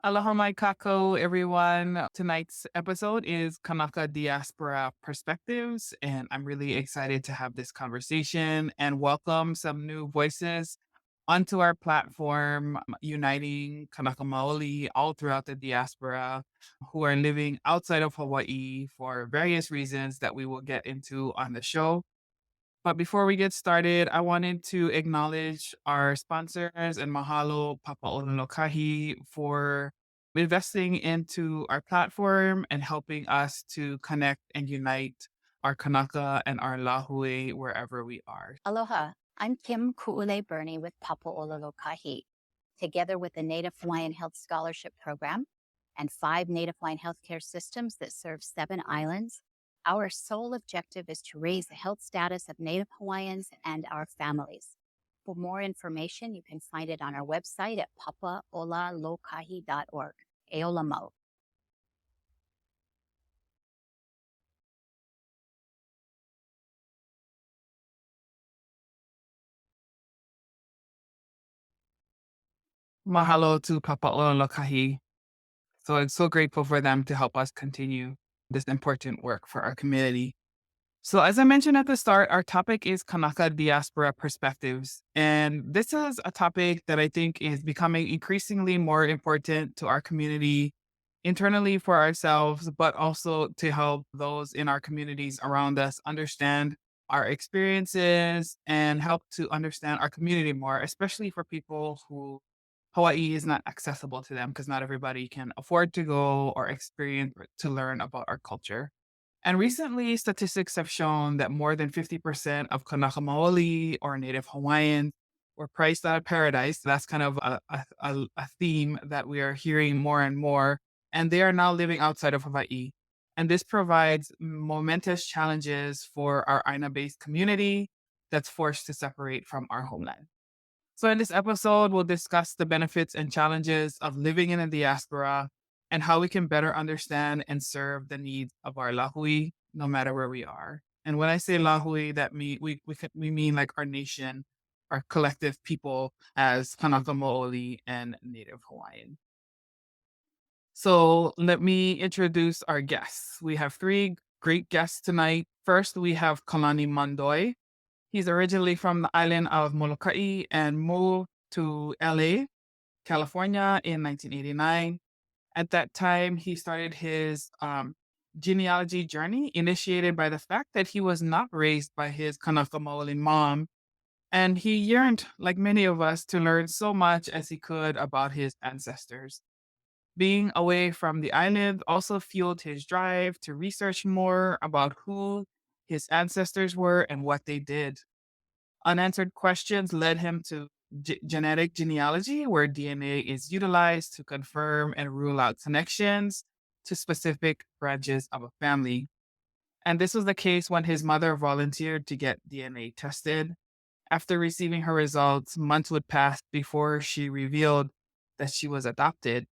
Aloha mai kako, everyone. Tonight's episode is Kanaka Diaspora Perspectives, and I'm really excited to have this conversation and welcome some new voices onto our platform, uniting Kanaka Maoli all throughout the diaspora who are living outside of Hawaii for various reasons that we will get into on the show. But before we get started, I wanted to acknowledge our sponsors and mahalo Papa Molokaʻi for investing into our platform and helping us to connect and unite our Kanaka and our lāhui wherever we are. Aloha, I'm Kim Ku'ule Burney with Papaʻololokahi. Together with the Native Hawaiian Health Scholarship Program and 5 Native Hawaiian healthcare systems that serve 7 islands, our sole objective is to raise the health status of Native Hawaiians and our families. For more information, you can find it on our website at papaʻololokahi.org. Eola mau. Mahalo to Papa Molokaʻi. So I'm so grateful for them to help us continue this important work for our community. So as I mentioned at the start, our topic is Kanaka Diaspora Perspectives. And this is a topic that I think is becoming increasingly more important to our community, internally for ourselves, but also to help those in our communities around us understand our experiences and help to understand our community more, especially for people who Hawaii is not accessible to them because not everybody can afford to go or experience or to learn about our culture. And recently, statistics have shown that more than 50% of Kanaka Maoli or Native Hawaiians were priced out of paradise. That's kind of a theme that we are hearing more and more. And they are now living outside of Hawaii. And this provides momentous challenges for our ʻāina-based community that's forced to separate from our homeland. So in this episode, we'll discuss the benefits and challenges of living in a diaspora and how we can better understand and serve the needs of our lāhui, no matter where we are. And when I say lāhui, that we mean like our nation, our collective people as Kanaka Maoli and Native Hawaiian. So let me introduce our guests. We have 3 great guests tonight. First, we have Kalani Mondoy. He's originally from the island of Molokaʻi and moved to LA, California in 1989. At that time, he started his genealogy journey, initiated by the fact that he was not raised by his Kanaka Maoli mom. And he yearned, like many of us, to learn so much as he could about his ancestors. Being away from the island also fueled his drive to research more about who his ancestors were and what they did. Unanswered questions led him to genetic genealogy, where DNA is utilized to confirm and rule out connections to specific branches of a family. And this was the case when his mother volunteered to get DNA tested. After receiving her results, months would pass before she revealed that she was adopted.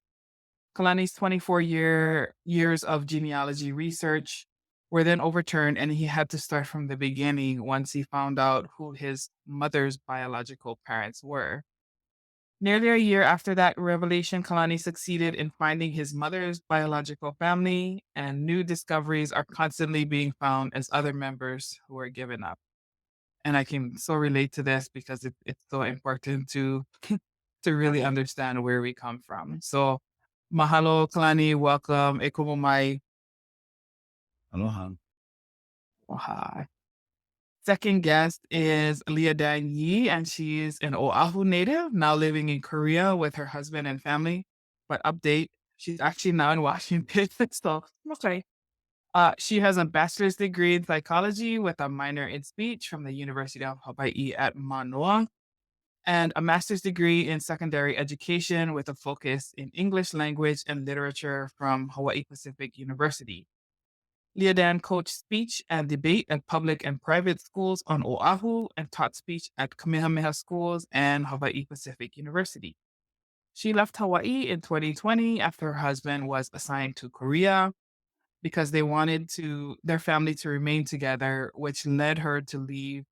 Kalani's 24-years of genealogy research were then overturned, and he had to start from the beginning once he found out who his mother's biological parents were. Nearly a year after that revelation, Kalani succeeded in finding his mother's biological family, and new discoveries are constantly being found as other members who are given up. And I can so relate to this because it's so important to to really understand where we come from. So, mahalo, Kalani, welcome. E kumu mai. Aloha. Hi. Second guest is LeaDan Yi, and she's an Oʻahu native, now living in Korea with her husband and family. But update, she's actually now in Washington. So, okay. She has a bachelor's degree in psychology with a minor in speech from the University of Hawaii at Manoa, and a master's degree in secondary education with a focus in English language and literature from Hawaii Pacific University. LeaDan coached speech and debate at public and private schools on Oʻahu and taught speech at Kamehameha Schools and Hawaii Pacific University. She left Hawaii in 2020 after her husband was assigned to Korea because they wanted their family to remain together, which led her to leave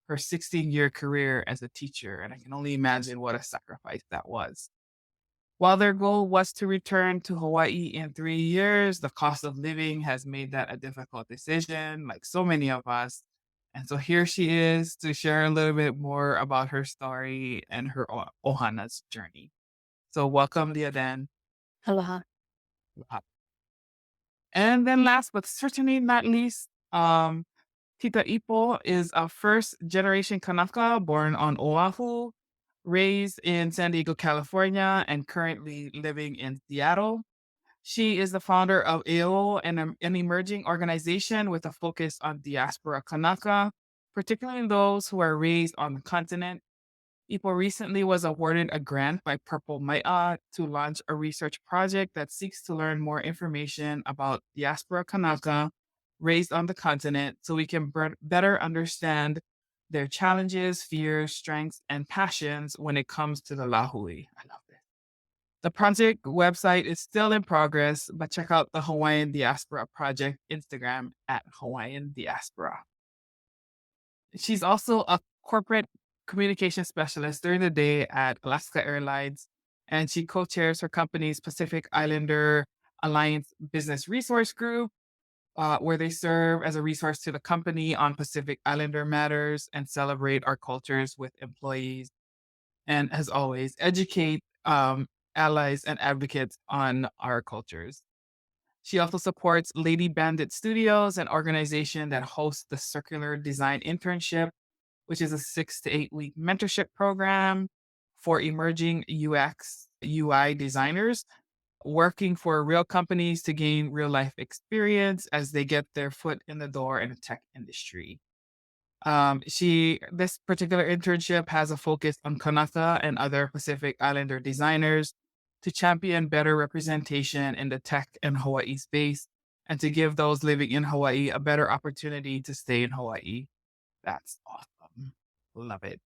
her 16-year career as a teacher. And I can only imagine what a sacrifice that was. While their goal was to return to Hawaii in 3 years, the cost of living has made that a difficult decision, like so many of us. And so here she is to share a little bit more about her story and her Ohana's journey. So welcome, LeaDan. Aloha. And then last but certainly not least, Tita Ipo is a first-generation Kanaka born on Oʻahu, raised in San Diego, California, and currently living in Seattle. She is the founder of weʻll, an emerging organization with a focus on diaspora Kanaka, particularly those who are raised on the continent. Ipo recently was awarded a grant by Purple Mai'a to launch a research project that seeks to learn more information about diaspora Kanaka raised on the continent so we can better understand their challenges, fears, strengths, and passions when it comes to the lāhui. I love this. The project website is still in progress, but check out the Hawaiian Diaspora Project Instagram at Hawaiian Diaspora. She's also a corporate communication specialist during the day at Alaska Airlines, and she co-chairs her company's Pacific Islander Alliance Business Resource Group, where they serve as a resource to the company on Pacific Islander matters and celebrate our cultures with employees. And as always, educate allies and advocates on our cultures. She also supports Lady Bandit Studios, an organization that hosts the Circular Design Internship, which is a 6 to 8 week mentorship program for emerging UX, UI designers working for real companies to gain real life experience as they get their foot in the door in the tech industry. This particular internship has a focus on Kanaka and other Pacific Islander designers to champion better representation in the tech and Hawaii space and to give those living in Hawaii a better opportunity to stay in Hawaii. That's awesome. Love it.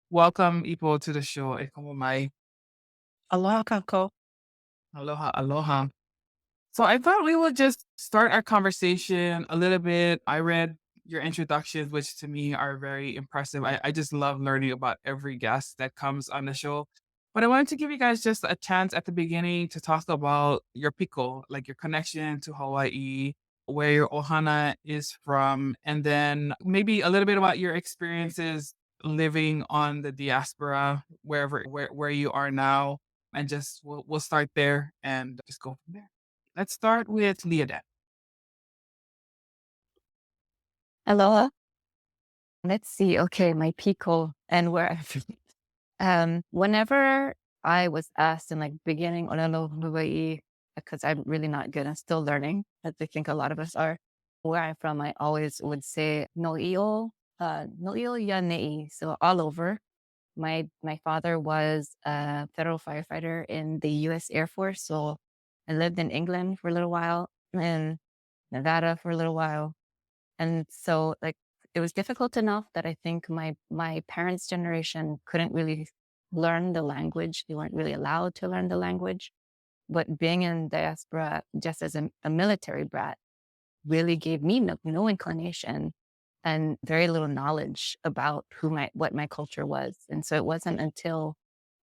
Welcome, Ipo, to the show. E komo mai. Aloha kako. Aloha, aloha. So I thought we would just start our conversation a little bit. I read your introductions, which to me are very impressive. I just love learning about every guest that comes on the show. But I wanted to give you guys just a chance at the beginning to talk about your piko, like your connection to Hawaii, where your ohana is from, and then maybe a little bit about your experiences living on the diaspora, where you are now, and just we'll start there and just go from there. Let's start with LeaDan. Aloha. Let's see. Okay, my piko and where whenever I was asked in like beginning Olelo Hawaii, because I'm really not good and still learning, as I think a lot of us are, where I'm from, I always would say no ya ne'i. So all over. My father was a federal firefighter in the U.S. Air Force. So I lived in England for a little while and Nevada for a little while. And so like it was difficult enough that I think my parents' generation couldn't really learn the language. They weren't really allowed to learn the language. But being in diaspora, just as a military brat, really gave me no inclination and very little knowledge about what my culture was. And so it wasn't until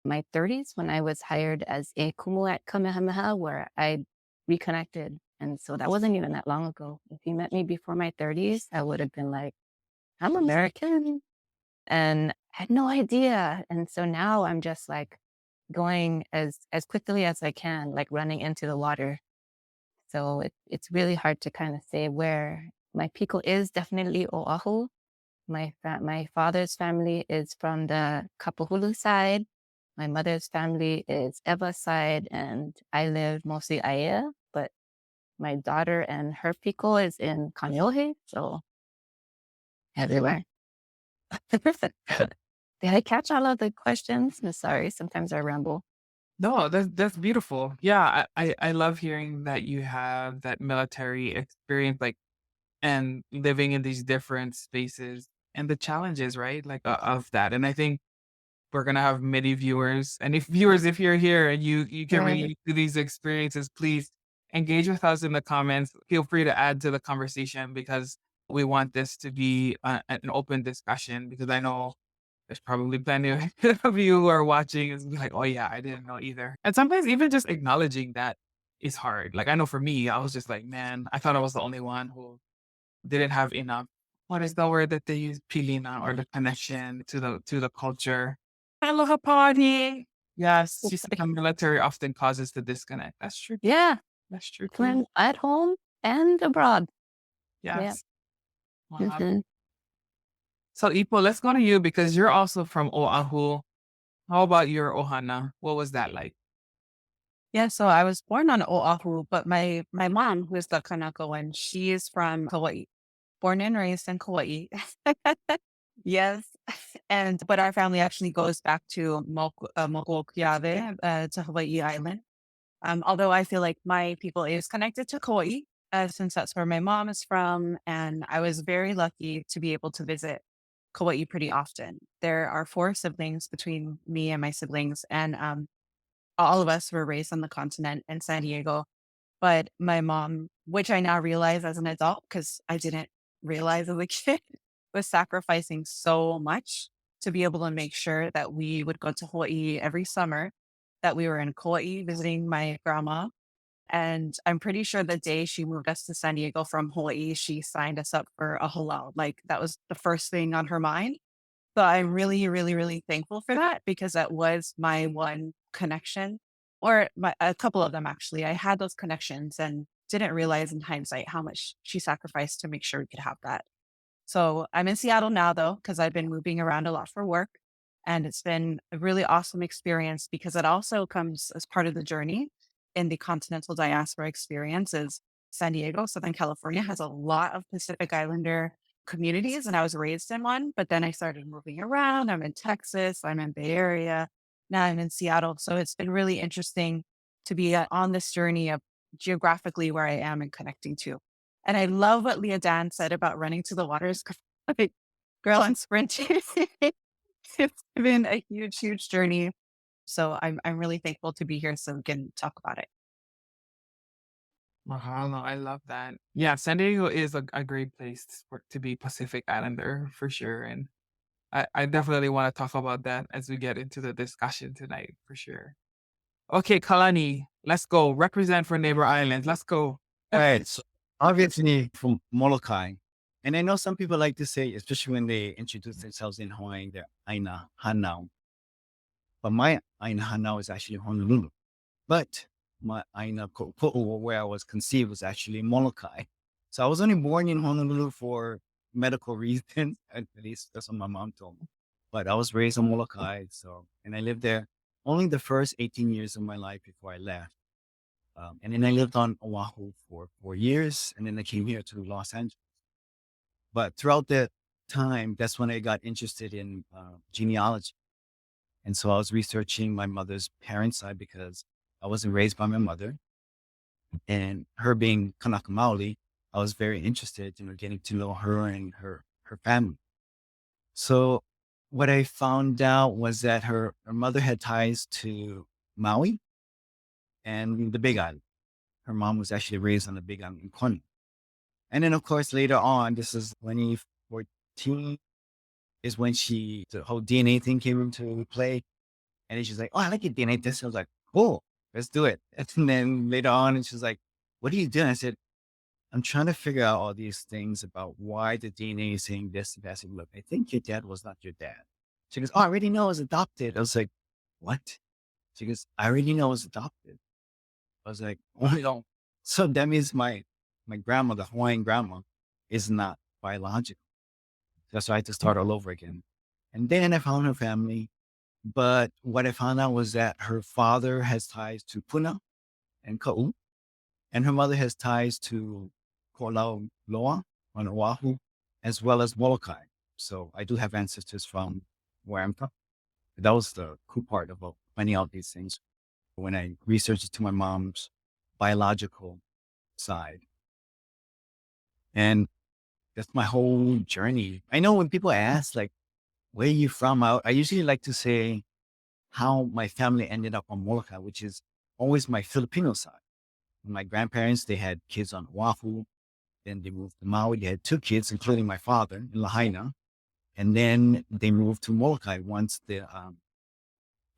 my 30s when I was hired as a kumu at Kamehameha where I reconnected. And so that wasn't even that long ago. If you met me before my 30s, I would have been like, I'm American. And I had no idea. And so now I'm just like going as quickly as I can, like running into the water. So it's really hard to kind of say where. My piko is definitely Oʻahu. My father's family is from the Kapahulu side. My mother's family is Ewa side, and I live mostly Aiea, but my daughter and her piko is in Kaneohe, so everywhere. Did I catch all of the questions? I'm sorry, sometimes I ramble. No, that's beautiful. Yeah, I love hearing that you have that military experience, like, and living in these different spaces and the challenges, right? Like of that. And I think we're gonna have many viewers. And if you're here and you can Right. relate to these experiences, please engage with us in the comments. Feel free to add to the conversation because we want this to be an open discussion because I know there's probably plenty of you who are watching and be like, oh yeah, I didn't know either. And sometimes even just acknowledging that is hard. Like I know for me, I was just like, man, I thought I was the only one who didn't have enough. What is the word that they use? Pilina, or the connection to the culture. Aloha party. Yes, she said the military often causes the disconnect. That's true. Yeah. That's true. When at home and abroad. Yes. Wow. Mhm. So Ipo, let's go to you because you're also from Oʻahu. How about your ohana? What was that like? Yeah, so I was born on Oʻahu, but my mom, who is the Kanaka one, she is from Kauaʻi. Born and raised in Kauaʻi. Yes. But our family actually goes back to Molokaʻi, to Hawaiʻi Island. Although I feel like my people is connected to Kauaʻi, since that's where my mom is from. And I was very lucky to be able to visit Kauaʻi pretty often. There are 4 siblings between me and my siblings, and all of us were raised on the continent in San Diego. But my mom, which I now realize as an adult, because I didn't realize as a kid, was sacrificing so much to be able to make sure that we would go to Hawaii every summer, that we were in Kauaʻi visiting my grandma. And I'm pretty sure the day she moved us to San Diego from Hawaii, she signed us up for a halal. Like that was the first thing on her mind. So I'm really, really, really thankful for that, because that was my one connection, or a couple of them actually. I had those connections and didn't realize in hindsight how much she sacrificed to make sure we could have that. So I'm in Seattle now though, because I've been moving around a lot for work. And it's been a really awesome experience because it also comes as part of the journey in the continental diaspora experience. Is San Diego, Southern California has a lot of Pacific Islander communities, and I was raised in one, but then I started moving around. I'm in Texas, I'm in Bay Area, now I'm in Seattle. So it's been really interesting to be on this journey of geographically where I am and connecting to. And I love what LeaDan said about running to the waters. Like, girl, I'm sprinting. It's been a huge, huge journey. So I'm really thankful to be here so we can talk about it. Mahalo. I love that. Yeah, San Diego is a great place to be Pacific Islander for sure. And I definitely want to talk about that as we get into the discussion tonight for sure. Okay, Kalani, let's go. Represent for neighbor islands. Let's go. All right. So obviously from Molokaʻi. And I know some people like to say, especially when they introduce themselves in Hawaii, they're ʻāina hanau. But my ʻāina hanau is actually Honolulu. But my ʻāina koʻu, where I was conceived, was actually Molokaʻi. So I was only born in Honolulu for medical reasons. At least that's what my mom told me. But I was raised in Molokaʻi. And I lived there only the first 18 years of my life before I left. And then I lived on Oʻahu for 4 years. And then I came here to Los Angeles. But throughout that time, that's when I got interested in genealogy. And so I was researching my mother's parents' side because I wasn't raised by my mother. And her being Kanaka Maoli, I was very interested, getting to know her and her family. So what I found out was that her mother had ties to Maui and the Big Island. Her mom was actually raised on the Big Island in Kona. And then, of course, later on, this is 2014, is when the whole DNA thing came into play. And then she's like, oh, I like your DNA test. I was like, cool, let's do it. And then later on, and she's like, what are you doing? I said, I'm trying to figure out all these things about why the DNA is saying this and that. I said, look, I think your dad was not your dad. She goes, oh, I already know I was adopted. I was like, what? She goes, I already know I was adopted. I was like, oh, no. So that means my grandma, the Hawaiian grandma, is not biological. That's why I had to start all over again. And then I found her family. But what I found out was that her father has ties to Puna and Ka'u, and her mother has ties to Ko'olau Loa on Oʻahu, as well as Molokaʻi. So I do have ancestors from where I'm from. That was the cool part about finding out these things when I researched it to my mom's biological side. And that's my whole journey. I know when people ask, like, where are you from? I usually like to say how my family ended up on Molokaʻi, which is always my Filipino side. My grandparents, they had kids on Oʻahu. Then they moved to Maui. They had 2 kids, including my father in Lahaina. And then they moved to Molokaʻi once the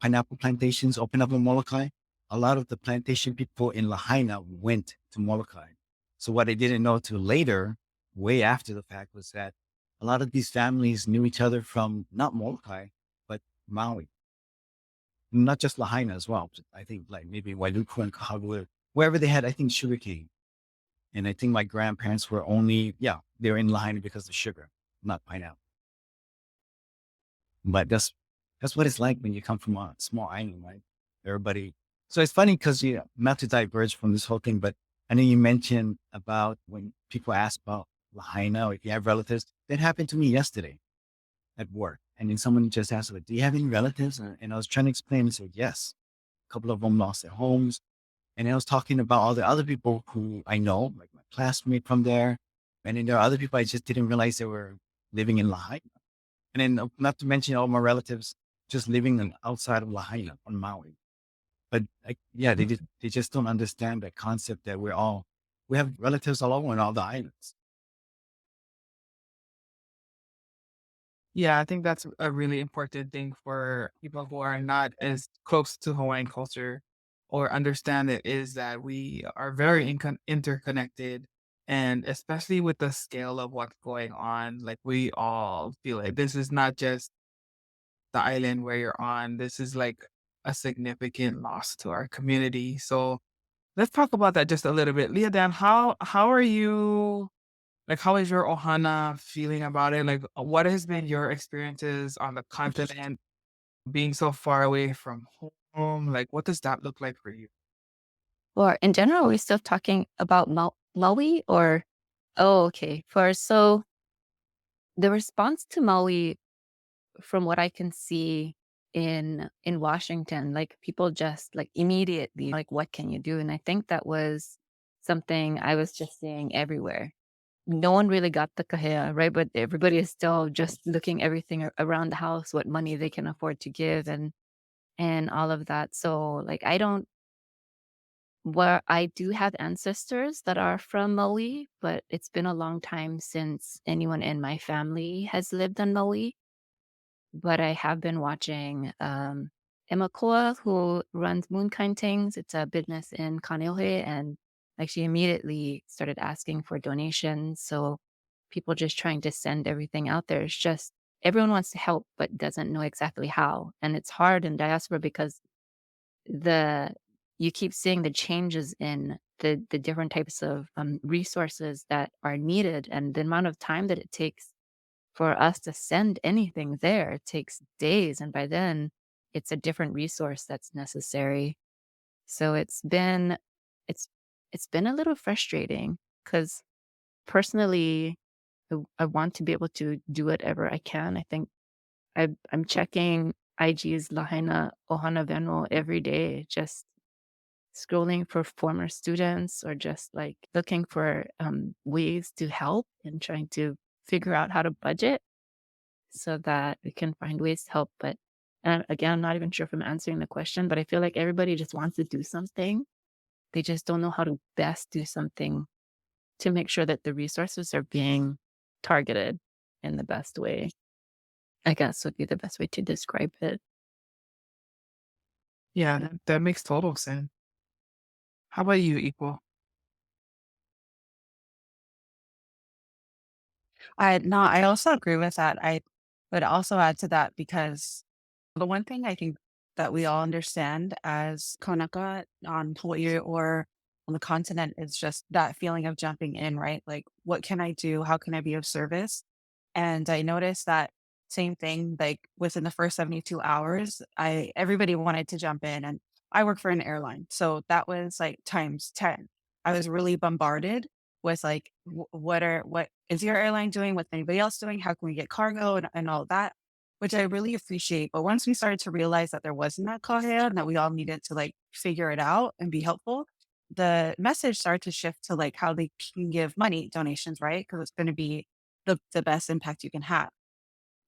pineapple plantations opened up in Molokaʻi. A lot of the plantation people in Lahaina went to Molokaʻi. So what I didn't know till later, way after the fact, was that a lot of these families knew each other from not Molokaʻi, but Maui. Not just Lahaina as well. I think like maybe Wailuku and Kahagua, wherever they had, I think, sugarcane. And I think my grandparents were only, they were in Lahaina because of sugar, not pineapple. But that's what it's like when you come from a small island, right? Everybody. So it's funny because not to diverge from this whole thing, but I know you mentioned about when people ask about Lahaina or if you have relatives. That happened to me yesterday at work. And then someone just asked, like, do you have any relatives? And I was trying to explain and said, yes. A couple of them lost their homes. And I was talking about all the other people who I know, like my classmate from there. And then there are other people I just didn't realize they were living in Lahaina. And then not to mention all my relatives just living outside of Lahaina on Maui. But they just don't understand that concept that we have relatives all over on all the islands. Yeah, I think that's a really important thing for people who are not as close to Hawaiian culture or understand it, is that we are very interconnected. And especially with the scale of what's going on, like we all feel like this is not just the island where you're on. This is like a significant loss to our community. So let's talk about that just a little bit. LeaDan, how are you, like, how is your ohana feeling about it? Like, what has been your experiences on the continent, being so far away from home? Like, what does that look like for you? Or in general, are we still talking about Maui or? Oh, okay. So the response to Maui, from what I can see in Washington, like people just like immediately like, what can you do? And I think that was something I was just seeing everywhere. No one really got the kahea, right? But everybody is still just looking everything around the house, what money they can afford to give and all of that. So like where I do have ancestors that are from Maui, but it's been a long time since anyone in my family has lived on Maui. But I have been watching Emma Koa, who runs Moonkind Things. It's a business in Kaneohe, and like she immediately started asking for donations. So people just trying to send everything out there. It's just everyone wants to help, but doesn't know exactly how. And it's hard in diaspora because you keep seeing the changes in the different types of resources that are needed, and the amount of time that it takes for us to send anything there. It takes days, and by then it's a different resource that's necessary. So it's it's been a little frustrating because personally I want to be able to do whatever I can. I think I'm checking IG's Lahaina Ohana Venmo every day, just scrolling for former students or just like looking for ways to help and trying to figure out how to budget so that we can find ways to help. But again, I'm not even sure if I'm answering the question, but I feel like everybody just wants to do something. They just don't know how to best do something to make sure that the resources are being targeted in the best way. I guess would be the best way to describe it. Yeah, that makes total sense. How about you, Equal? I also agree with that. I would also add to that because the one thing I think that we all understand as Kanaka on Hawaii or on the continent is just that feeling of jumping in, right? Like, what can I do? How can I be of service? And I noticed that same thing, like within the first 72 hours, everybody wanted to jump in, and I work for an airline. So that was like times 10. I was really bombarded with like, what is your airline doing? What's anybody else doing? How can we get cargo and all that, which I really appreciate. But once we started to realize that there wasn't that kahea and that we all needed to like figure it out and be helpful, the message started to shift to like how they can give money donations, right? Because it's going to be the best impact you can have.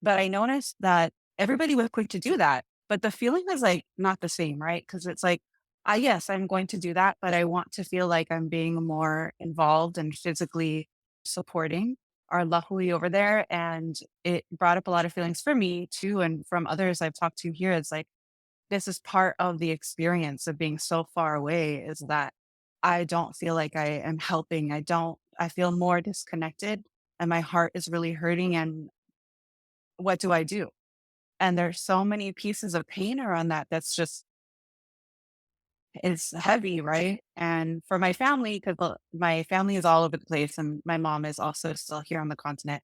But I noticed that everybody was quick to do that, but the feeling is like not the same, right? Because it's like, yes, I'm going to do that, but I want to feel like I'm being more involved and physically supporting our lāhui over there. And it brought up a lot of feelings for me too. And from others I've talked to here, it's like, this is part of the experience of being so far away, is that I don't feel like I am helping. I feel more disconnected and my heart is really hurting. And what do I do? And there's so many pieces of pain around that. That's just, it's heavy, right? And for my family, because my family is all over the place and my mom is also still here on the continent,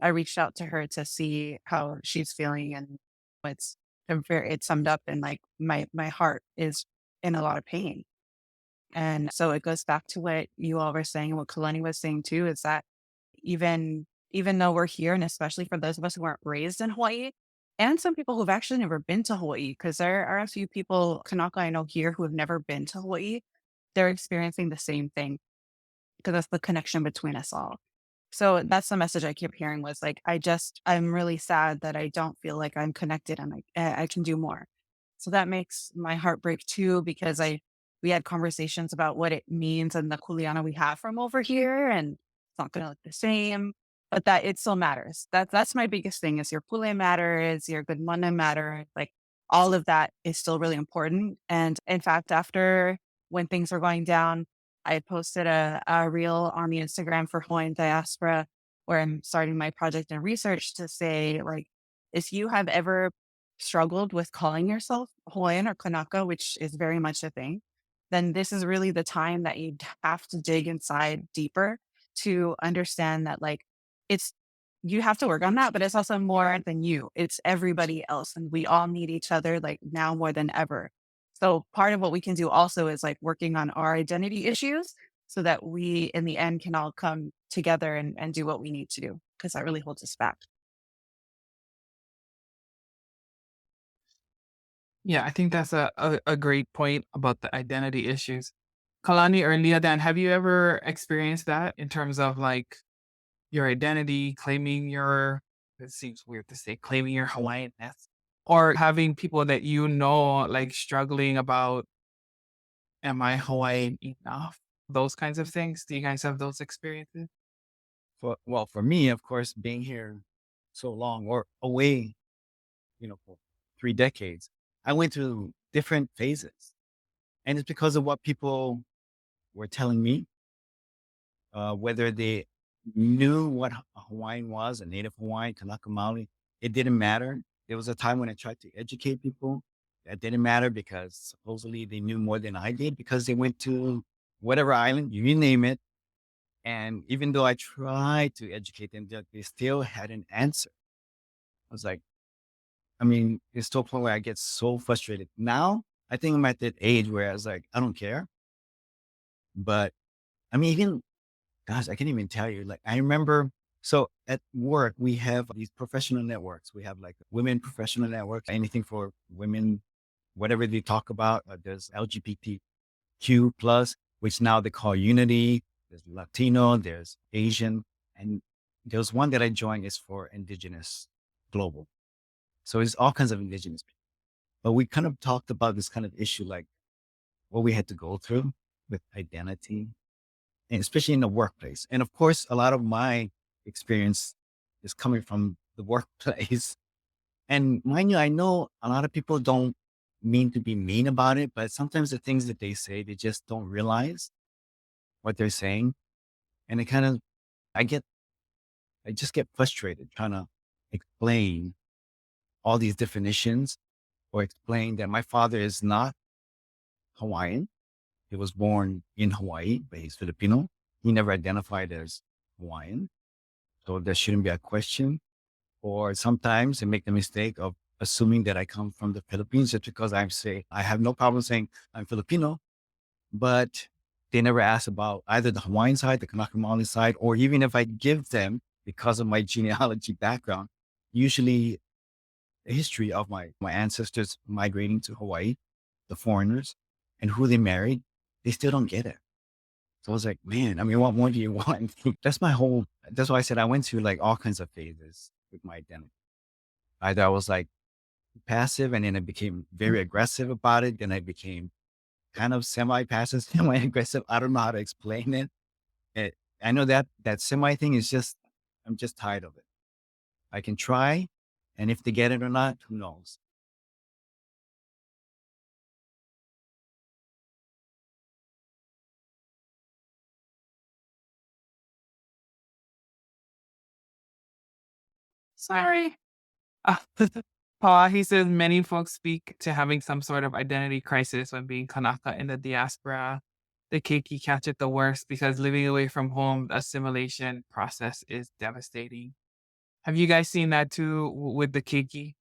I reached out to her to see how she's feeling. And it's summed up in like my heart is in a lot of pain. And so it goes back to what you all were saying and what Kalani was saying too, is that even though we're here, and especially for those of us who weren't raised in Hawaii, and some people who've actually never been to Hawaii, because there are a few people, Kanaka, I know here, who have never been to Hawaii, they're experiencing the same thing because that's the connection between us all. So that's the message I keep hearing, was like, I'm really sad that I don't feel like I'm connected and I can do more. So that makes my heart break too, because we had conversations about what it means and the kuleana we have from over here, and it's not going to look the same, but that it still matters. That's my biggest thing, is your pule matters, your good mana matter. Like, all of that is still really important. And in fact, after, when things were going down, I had posted a reel on the Instagram for Hawaiian Diaspora, where I'm starting my project and research, to say, like, if you have ever struggled with calling yourself Hawaiian or Kanaka, which is very much a thing, then this is really the time that you have to dig inside deeper to understand that, like, it's, you have to work on that, but it's also more than you. It's everybody else. And we all need each other, like, now more than ever. So part of what we can do also is like working on our identity issues, so that we, in the end, can all come together and do what we need to do, because that really holds us back. Yeah, I think that's a great point about the identity issues. Kalani or LeaDan, have you ever experienced that in terms of like your identity, claiming your, it seems weird to say, claiming your Hawaiianness, or having people that you know like struggling about, am I Hawaiian enough? Those kinds of things. Do you guys have those experiences? For me, of course, being here so long or away, for 3 decades, I went through different phases. And it's because of what people were telling me, whether they knew what a Hawaiian was, a Native Hawaiian, Kanaka Maoli, it didn't matter. There was a time when I tried to educate people. That didn't matter, because supposedly they knew more than I did, because they went to whatever island, you name it. And even though I tried to educate them, they still had an answer. I was like, it's to a point where I get so frustrated. Now, I think I'm at that age where I was like, I don't care. But even, gosh, I can't even tell you. Like, I remember, so at work, we have these professional networks. We have like women professional networks, anything for women, whatever they talk about. There's LGBTQ plus, which now they call Unity. There's Latino, there's Asian. And there's one that I joined is for indigenous global. So it's all kinds of indigenous people. But we kind of talked about this kind of issue, like what we had to go through with identity, and especially in the workplace. And of course, a lot of my experience is coming from the workplace. And mind you, I know a lot of people don't mean to be mean about it, but sometimes the things that they say, they just don't realize what they're saying. And I just get frustrated trying to explain all these definitions, or explain that my father is not Hawaiian. He was born in Hawaii, but he's Filipino. He never identified as Hawaiian. So there shouldn't be a question. Or sometimes they make the mistake of assuming that I come from the Philippines, just because I have no problem saying I'm Filipino, but they never ask about either the Hawaiian side, the Kanaka Maoli side, or even if I give them, because of my genealogy background, usually the history of my ancestors migrating to Hawaii, the foreigners, and who they married, they still don't get it. So I was like, man, what more do you want? That's why I said I went through like all kinds of phases with my identity. Either I was like passive, and then I became very aggressive about it. Then I became kind of semi-passive, semi-aggressive. I don't know how to explain it. I know that semi thing is just, I'm just tired of it. I can try, and if they get it or not, who knows? Sorry. Paul, he says many folks speak to having some sort of identity crisis when being Kanaka in the diaspora. The keiki catch it the worst because living away from home, the assimilation process is devastating. Have you guys seen that too with the keiki?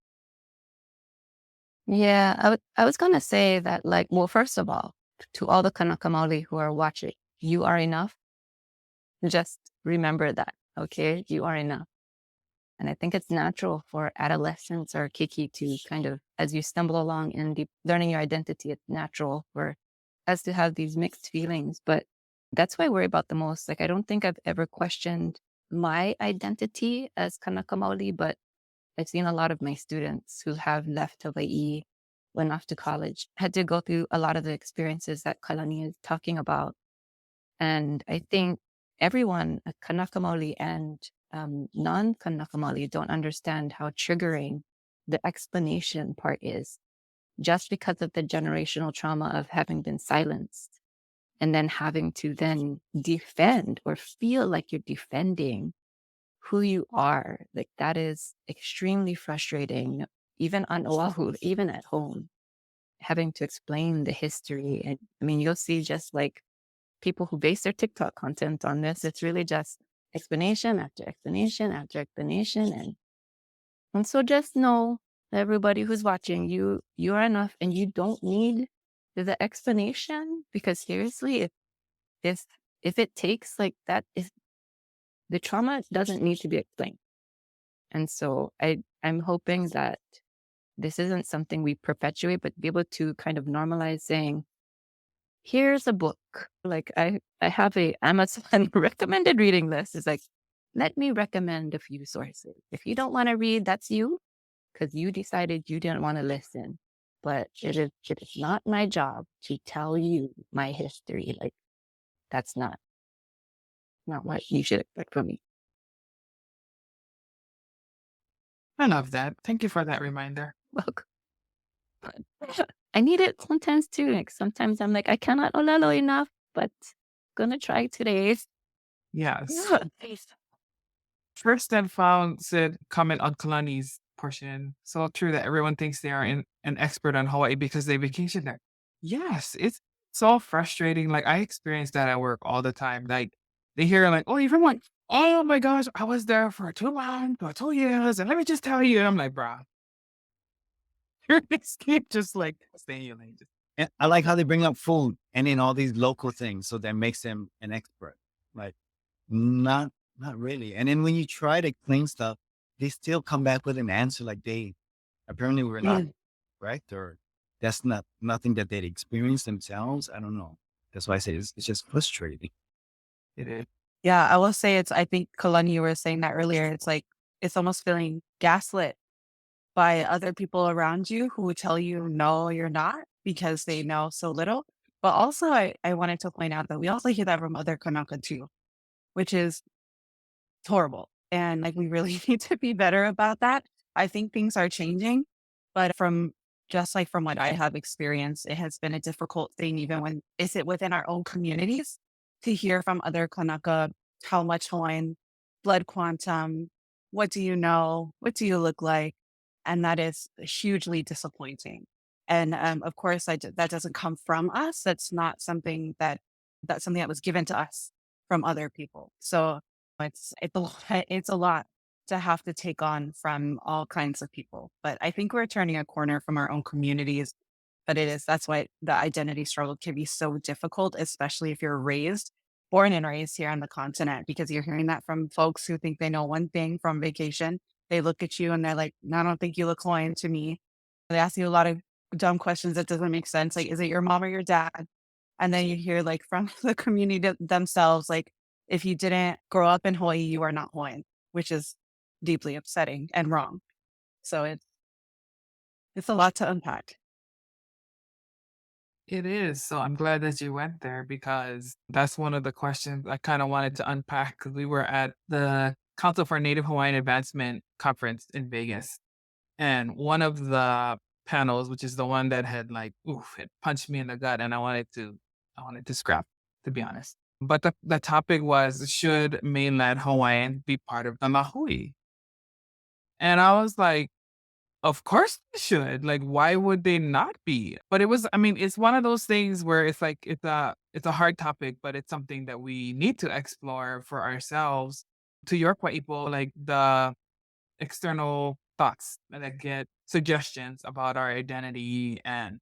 Yeah, I was gonna say that, like, well, first of all, to all the Kanaka Maoli who are watching, you are enough. Just remember that, okay? You are enough. And I think it's natural for adolescents or kiki to kind of, as you stumble along in learning your identity, it's natural for us to have these mixed feelings. But that's what I worry about the most. Like, I don't think I've ever questioned my identity as Kanaka Maoli, but I've seen a lot of my students who have left Hawaii, went off to college, had to go through a lot of the experiences that Kalani is talking about. And I think everyone, Kanaka Maoli and non-Kanaka Maoli, don't understand how triggering the explanation part is, just because of the generational trauma of having been silenced and then having to then defend or feel like you're defending who you are. Like, that is extremely frustrating, even on Oahu, even at home, having to explain the history. And I mean, you'll see just like people who base their TikTok content on this, it's really just explanation after explanation after explanation. And so just know, everybody who's watching, you are enough and you don't need the explanation, because seriously, if it takes like that, if the trauma doesn't need to be explained. And so I'm hoping that this isn't something we perpetuate, but be able to kind of normalize saying, here's a book. Like, I have a Amazon recommended reading list. It's like, let me recommend a few sources. If you don't want to read, that's you, because you decided you didn't want to listen. But it is not my job to tell you my history. Like, that's not what you should expect from me. I love that. Thank you for that reminder. Welcome. I need it sometimes too. Like, sometimes I'm like, I cannot olelo enough, but gonna try today. Yes. Yeah. First and found said comment on Kalani's portion. So true that everyone thinks they are an expert on Hawaii because they vacation there. Yes, it's so frustrating. Like, I experience that at work all the time. Like, they hear like, oh, you're from like, oh my gosh, I was there for 2 months or 2 years, and let me just tell you. And I'm like, bruh, your escape just like stay in your lane. And I like how they bring up food and in all these local things. So that makes them an expert. Like, not really. And then when you try to explain stuff, they still come back with an answer like they apparently were not right, or that's nothing that they'd experienced themselves. I don't know. That's why I say it's just frustrating. It is. Yeah, I will say I think Kalani, you were saying that earlier. It's like, it's almost feeling gaslit by other people around you who tell you, no, you're not, because they know so little. But also, I wanted to point out that we also hear that from other Kanaka too, which is horrible. And like, we really need to be better about that. I think things are changing, but from what I have experienced, it has been a difficult thing, even when is it within our own communities, to hear from other Kanaka how much Hawaiian blood quantum, what do you know, what do you look like, and that is hugely disappointing. And of course, that doesn't come from us. That's not something that's something that was given to us from other people. So it's a lot to have to take on from all kinds of people. But I think we're turning a corner from our own communities. But that's why the identity struggle can be so difficult, especially if you're born and raised here on the continent, because you're hearing that from folks who think they know one thing from vacation. They look at you and they're like, no, I don't think you look Hawaiian to me. They ask you a lot of dumb questions that doesn't make sense. Like, is it your mom or your dad? And then you hear like from the community themselves, like, if you didn't grow up in Hawaii, you are not Hawaiian, which is deeply upsetting and wrong. So it's a lot to unpack. It is. So I'm glad that you went there because that's one of the questions I kind of wanted to unpack because we were at the Council for Native Hawaiian Advancement conference in Vegas. And one of the panels, which is the one that had like, oof, it punched me in the gut and I wanted to scrap, to be honest. But the topic was, should mainland Hawaiians be part of the lāhui? And I was like, of course they should. Like, why would they not be? But it's one of those things where it's like, it's a hard topic, but it's something that we need to explore for ourselves. To your point, people, like the external thoughts that get suggestions about our identity and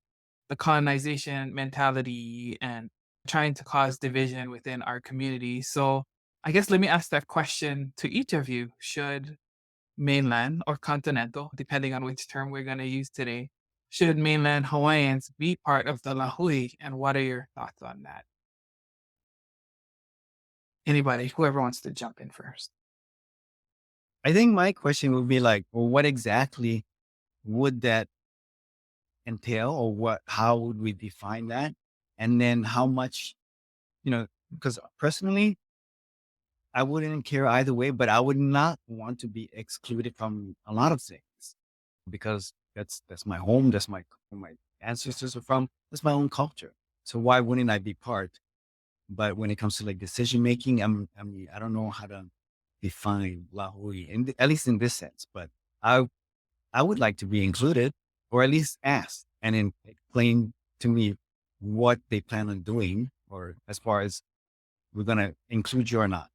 the colonization mentality and trying to cause division within our community. So I guess let me ask that question to each of you. Should mainland or continental, depending on which term we're going to use today, should mainland Hawaiians be part of the lāhui? And what are your thoughts on that? Anybody, whoever wants to jump in first. I think my question would be like, well, what exactly would that entail, or how would we define that? And then how much, because personally, I wouldn't care either way, but I would not want to be excluded from a lot of things because that's my home. That's my ancestors are from. That's my own culture. So why wouldn't I be part? But when it comes to like decision making, I don't know how to define lāhui, at least in this sense. But I would like to be included, or at least ask and then explain to me what they plan on doing, or as far as we're going to include you or not.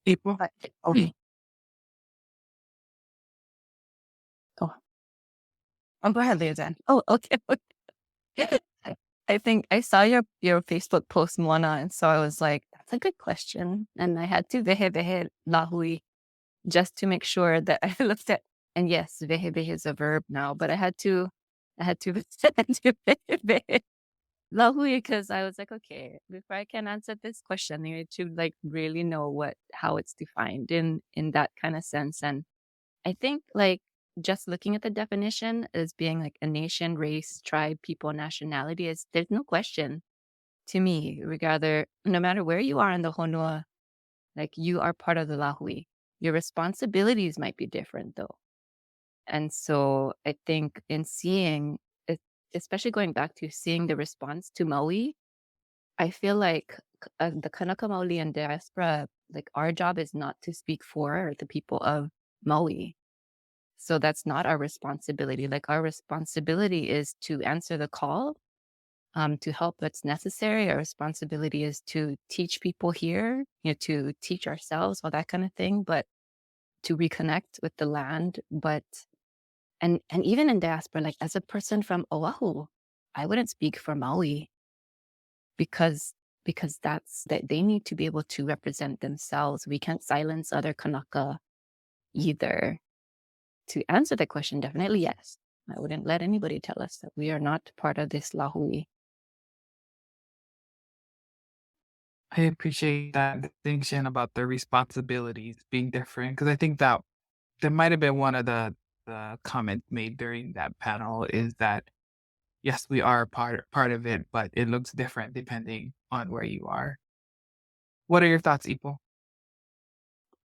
April? Okay. Go ahead, LeaDan. Oh, okay. I think I saw your Facebook post, Moana, and so I was like, that's a good question. And I had to vehe lāhui just to make sure that I looked at, and yes, vehe is a verb now, but I had to vehe lāhui because I was like, okay, before I can answer this question, I need to like really know how it's defined in that kind of sense. And I think like just looking at the definition as being like a nation, race, tribe, people, nationality, there's no question to me, no matter where you are in the honua, like you are part of the lāhui. Your responsibilities might be different though. And so I think in seeing, especially going back to seeing the response to Maui, I feel like the Kanaka Maoli and Diaspora, like our job is not to speak for the people of Maui. So that's not our responsibility. Like our responsibility is to answer the call, to help that's necessary. Our responsibility is to teach people here, to teach ourselves, all that kind of thing, but to reconnect with the land. But, and even in diaspora, like as a person from Oʻahu, I wouldn't speak for Maui because that they need to be able to represent themselves. We can't silence other Kanaka either. To answer the question, definitely yes. I wouldn't let anybody tell us that we are not part of this lāhui. I appreciate that distinction about the responsibilities being different, because I think that there might have been one of the comments made during that panel is that, yes, we are part of it, but it looks different depending on where you are. What are your thoughts, Ipo?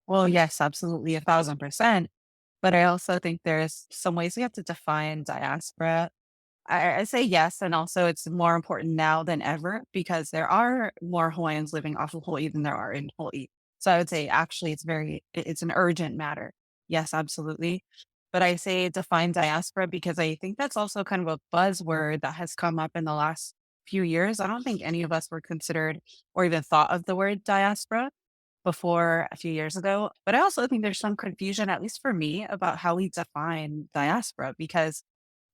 Well, yes, absolutely, 1,000%. But I also think there's some ways we have to define diaspora. I say yes, and also it's more important now than ever because there are more Hawaiians living off of Hawaii than there are in Hawaii. So I would say actually it's an urgent matter. Yes, absolutely. But I say define diaspora because I think that's also kind of a buzzword that has come up in the last few years. I don't think any of us were considered or even thought of the word diaspora before a few years ago. But I also think there's some confusion, at least for me, about how we define diaspora, because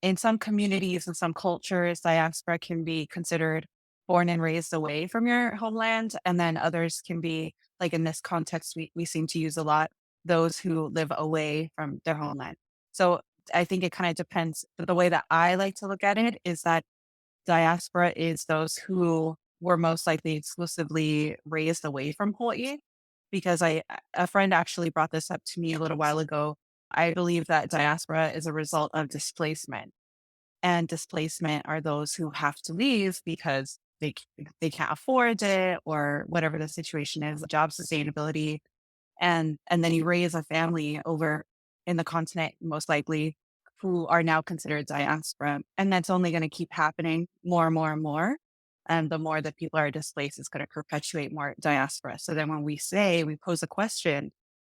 in some communities and some cultures, diaspora can be considered born and raised away from your homeland. And then others can be, like in this context, we seem to use a lot, those who live away from their homeland. So I think it kind of depends. But the way that I like to look at it is that diaspora is those who were most likely exclusively raised away from Hawaii. Because a friend actually brought this up to me a little while ago. I believe that diaspora is a result of displacement. and displacement are those who have to leave because they can't afford it or whatever the situation is, job sustainability. And then you raise a family over in the continent, most likely, who are now considered diaspora. And that's only going to keep happening more and more and more. And the more that people are displaced, it's going to perpetuate more diaspora. So then when we pose a question,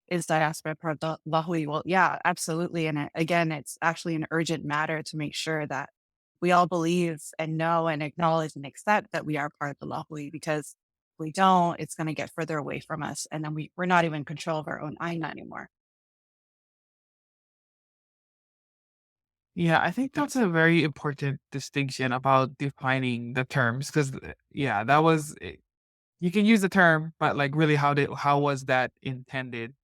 is diaspora part of the lāhui? Well, yeah, absolutely. And again, it's actually an urgent matter to make sure that we all believe and know and acknowledge and accept that we are part of the lāhui, because if we don't, it's going to get further away from us. And then we're not even in control of our own ʻāina anymore. Yeah, I think that's a very important distinction about defining the terms because, yeah, that was, you can use the term, but like really, how was that intended?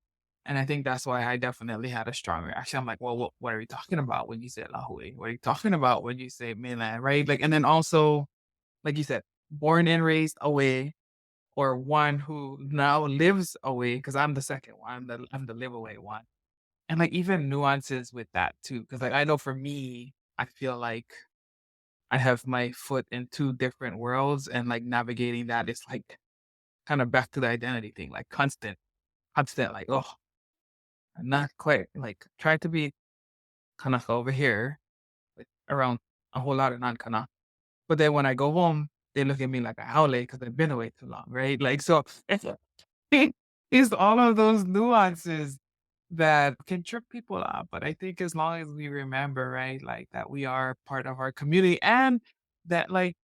And I think that's why I definitely had a strong reaction. I'm like, well, what are you talking about when you say lāhui? What are you talking about when you say mainland, right? Like, and then also, like you said, born and raised away, or one who now lives away, because I'm the second one, I'm the live away one. And like even nuances with that too, because like I know for me, I feel like I have my foot in two different worlds, and like navigating that is like kind of back to the identity thing, like constant, like, oh, I'm not quite like try to be Kanaka over here, like, around a whole lot of non-Kanaka. But then when I go home, they look at me like a haole because I've been away too long, right? Like so, it's all of those nuances that can trip people up. But I think as long as we remember, right, like that we are part of our community, and that like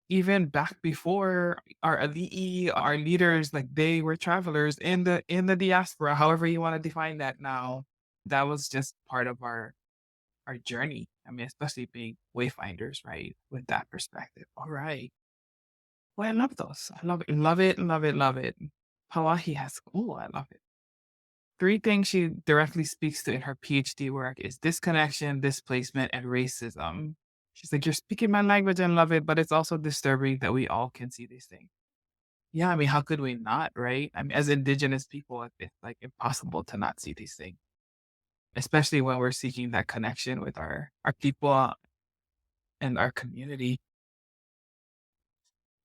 even back before our ali'i, our leaders, like they were travelers in the diaspora, however you want to define that now. That was just part of our journey. I mean, especially being wayfinders, right? With that perspective. All right. Well, I love those. I love it. Love it. Love it. Love it. Hawaii has, oh, I love it. Three things she directly speaks to in her PhD work is disconnection, displacement, and racism. She's like, you're speaking my language and love it, but it's also disturbing that we all can see these things. Yeah, I mean, how could we not, right? I mean, as indigenous people, it's like impossible to not see these things, especially when we're seeking that connection with our people and our community.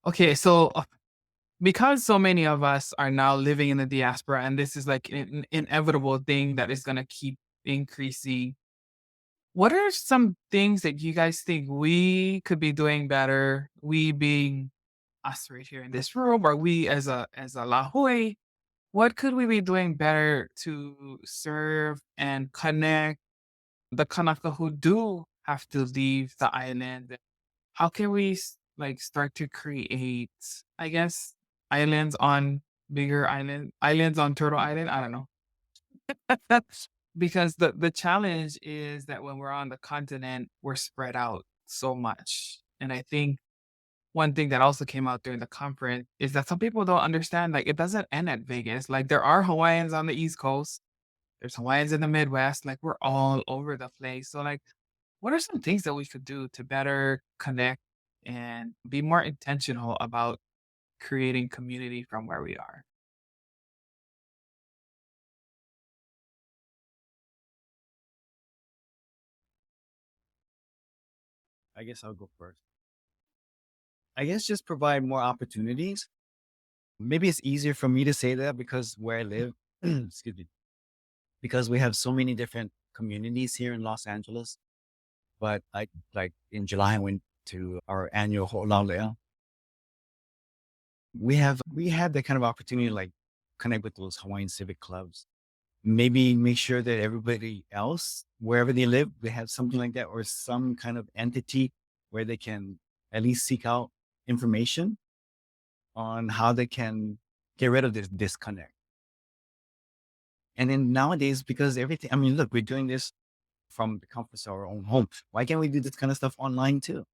Okay, so because so many of us are now living in the diaspora, and this is like an inevitable thing that is going to keep increasing, what are some things that you guys think we could be doing better? We being us right here in this room, or we as a lāhui, what could we be doing better to serve and connect the Kanaka who do have to leave the island? How can we like start to create, I guess, islands on islands on Turtle Island? I don't know. Because the challenge is that when we're on the continent, we're spread out so much. And I think one thing that also came out during the conference is that some people don't understand, like, it doesn't end at Vegas. Like, there are Hawaiians on the East Coast, there's Hawaiians in the Midwest, like, we're all over the place. So, like, what are some things that we could do to better connect and be more intentional about creating community from where we are? I guess I'll go first. I guess just provide more opportunities. Maybe it's easier for me to say that because where I live, excuse me, because we have so many different communities here in Los Angeles. But I like in July, I went to our annual homeland. We had that kind of opportunity to like connect with those Hawaiian civic clubs. Maybe make sure that everybody else, wherever they live, they have something like that or some kind of entity where they can at least seek out information on how they can get rid of this disconnect. And then nowadays, because everything, I mean, look, we're doing this from the comforts of our own home. Why can't we do this kind of stuff online too?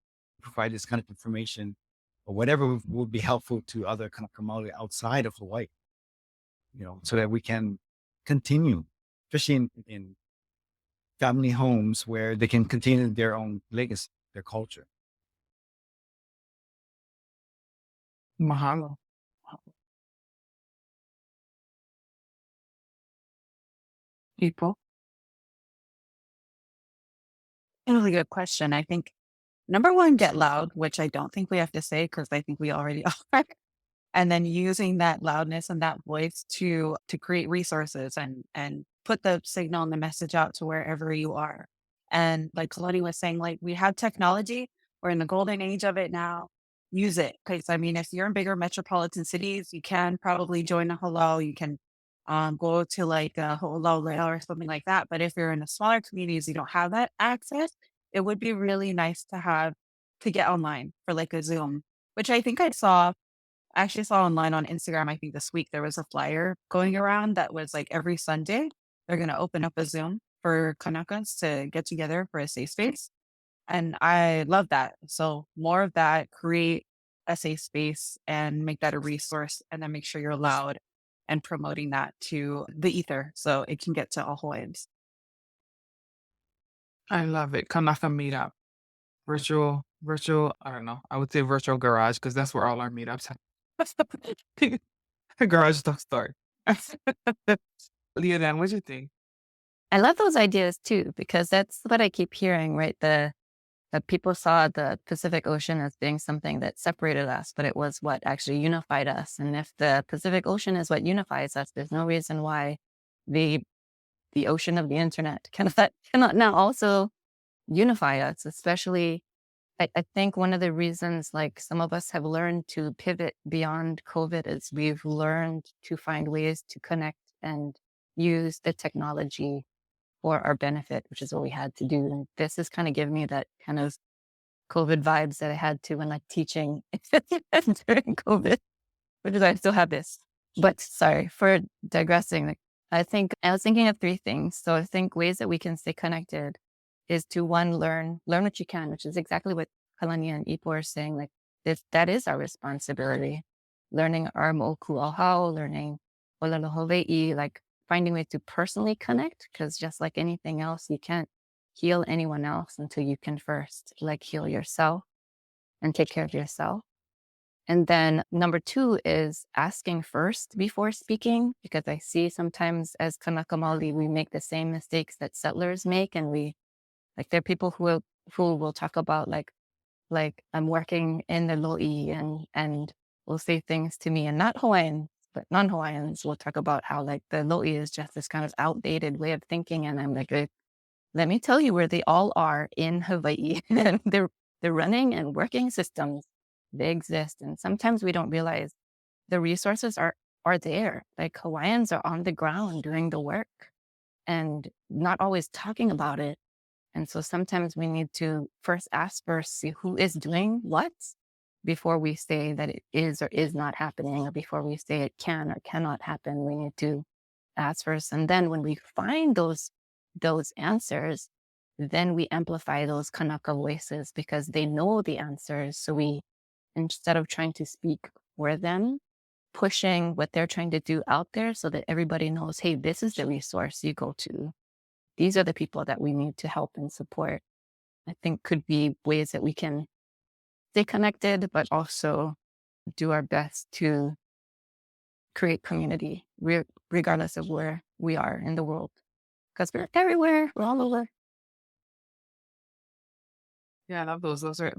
Provide this kind of information or whatever would be helpful to other Kanaka Maoli outside of Hawaii, so that we can continue, especially in family homes where they can continue their own legacy, their culture. Mahalo. People. Really good question. I think number one, get loud, which I don't think we have to say because I think we already are. And then using that loudness and that voice to create resources and put the signal and the message out to wherever you are. And like Kalani was saying, like we have technology, we're in the golden age of it now. Use it. Because I mean, if you're in bigger metropolitan cities, you can probably join a hello. You can go to like a hello or something like that. But if you're in the smaller communities, you don't have that access, it would be really nice to have to get online for like a Zoom, which I actually saw online on Instagram, I think this week there was a flyer going around that was like every Sunday, they're going to open up a Zoom for Kanakas to get together for a safe space. And I love that. So more of that, create a safe space and make that a resource and then make sure you're loud and promoting that to the ether so it can get to all Hawaiians. I love it. Kanaka meetup. Virtual, I don't know. I would say virtual garage because that's where all our meetups happen. Garage talk start. LeaDan, what do you think? I love those ideas too, because that's what I keep hearing, right? That people saw the Pacific Ocean as being something that separated us, but it was what actually unified us. And if the Pacific Ocean is what unifies us, there's no reason why the ocean of the internet cannot now also unify us, especially I think one of the reasons like some of us have learned to pivot beyond COVID is we've learned to find ways to connect and use the technology for our benefit, which is what we had to do. And this is kind of giving me that kind of COVID vibes that I had to when like teaching during COVID, which is I still have this. But sorry for digressing. Like, I think I was thinking of three things. So I think ways that we can stay connected is to one, learn what you can, which is exactly what Kalani and Ipo are saying. Like that is our responsibility. Learning our moʻokuʻohau, learning ʻōlelo Hawaiʻi, like finding ways to personally connect, because just like anything else, you can't heal anyone else until you can first like heal yourself and take care of yourself. And then number two is asking first before speaking, because I see sometimes as Kanaka Maoli, we make the same mistakes that settlers make. And like there are people who will talk about like I'm working in the lo'i and will say things to me, and not Hawaiian, but non-Hawaiians will talk about how like the lo'i is just this kind of outdated way of thinking. And I'm like, let me tell you where they all are in Hawaii. And they're running and working systems. They exist. And sometimes we don't realize the resources are there. Like Hawaiians are on the ground doing the work and not always talking about it. And so sometimes we need to first ask see who is doing what before we say that it is or is not happening, or before we say it can or cannot happen. We need to ask first. And then when we find those answers, then we amplify those Kanaka voices because they know the answers. So we, instead of trying to speak for them, pushing what they're trying to do out there so that everybody knows, hey, this is the resource you go to. These are the people that we need to help and support. I think could be ways that we can stay connected, but also do our best to create community, regardless of where we are in the world. Because we're everywhere, we're all over. Yeah, I love those. Those are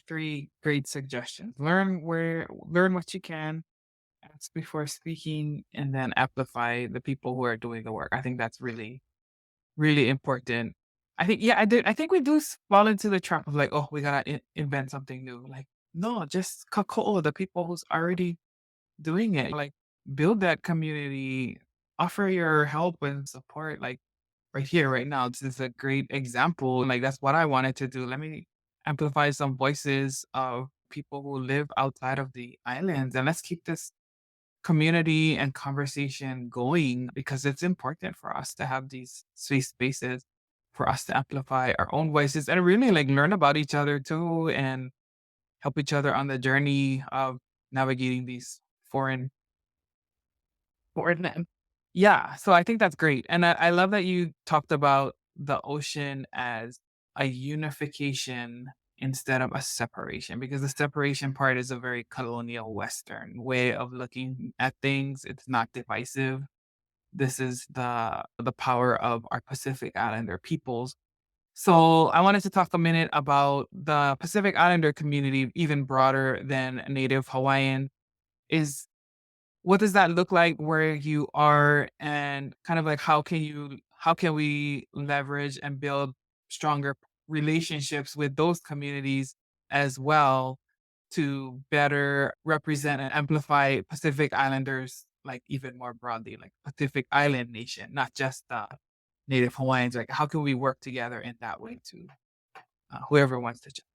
three great suggestions. Learn what you can, ask before speaking, and then amplify the people who are doing the work. I think that's really, really important. I think we do fall into the trap of like, oh, we gotta invent something new. Like, no, just kakō, the people who's already doing it. Like, build that community, offer your help and support. Like, right here, right now, this is a great example. Like, that's what I wanted to do. Let me amplify some voices of people who live outside of the islands, and let's keep this community and conversation going, because it's important for us to have these safe spaces for us to amplify our own voices and really like learn about each other too, and help each other on the journey of navigating these foreign land. Yeah, so I think that's great. And I love that you talked about the ocean as a unification instead of a separation, because the separation part is a very colonial Western way of looking at things. It's not divisive. This is the power of our Pacific Islander peoples So I wanted to talk a minute about the Pacific Islander community, even broader than Native Hawaiian. Is What does that look like where you are, and kind of like how can we leverage and build stronger relationships with those communities as well to better represent and amplify Pacific Islanders, like even more broadly, like Pacific Island nation, not just Native Hawaiians. Like how can we work together in that way too? Whoever wants to jump.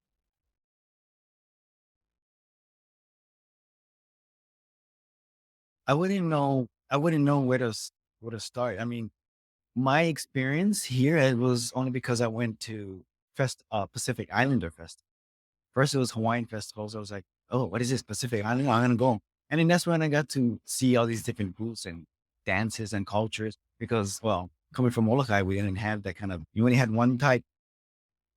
I wouldn't know where to start. I mean, my experience here, it was only because I went to Pacific Islander Fest. First, it was Hawaiian festivals. I was like, oh, what is this Pacific Islander? I'm gonna go. And then that's when I got to see all these different booths and dances and cultures. Because, well, coming from Molokaʻi, we didn't have that kind of. You only had one type,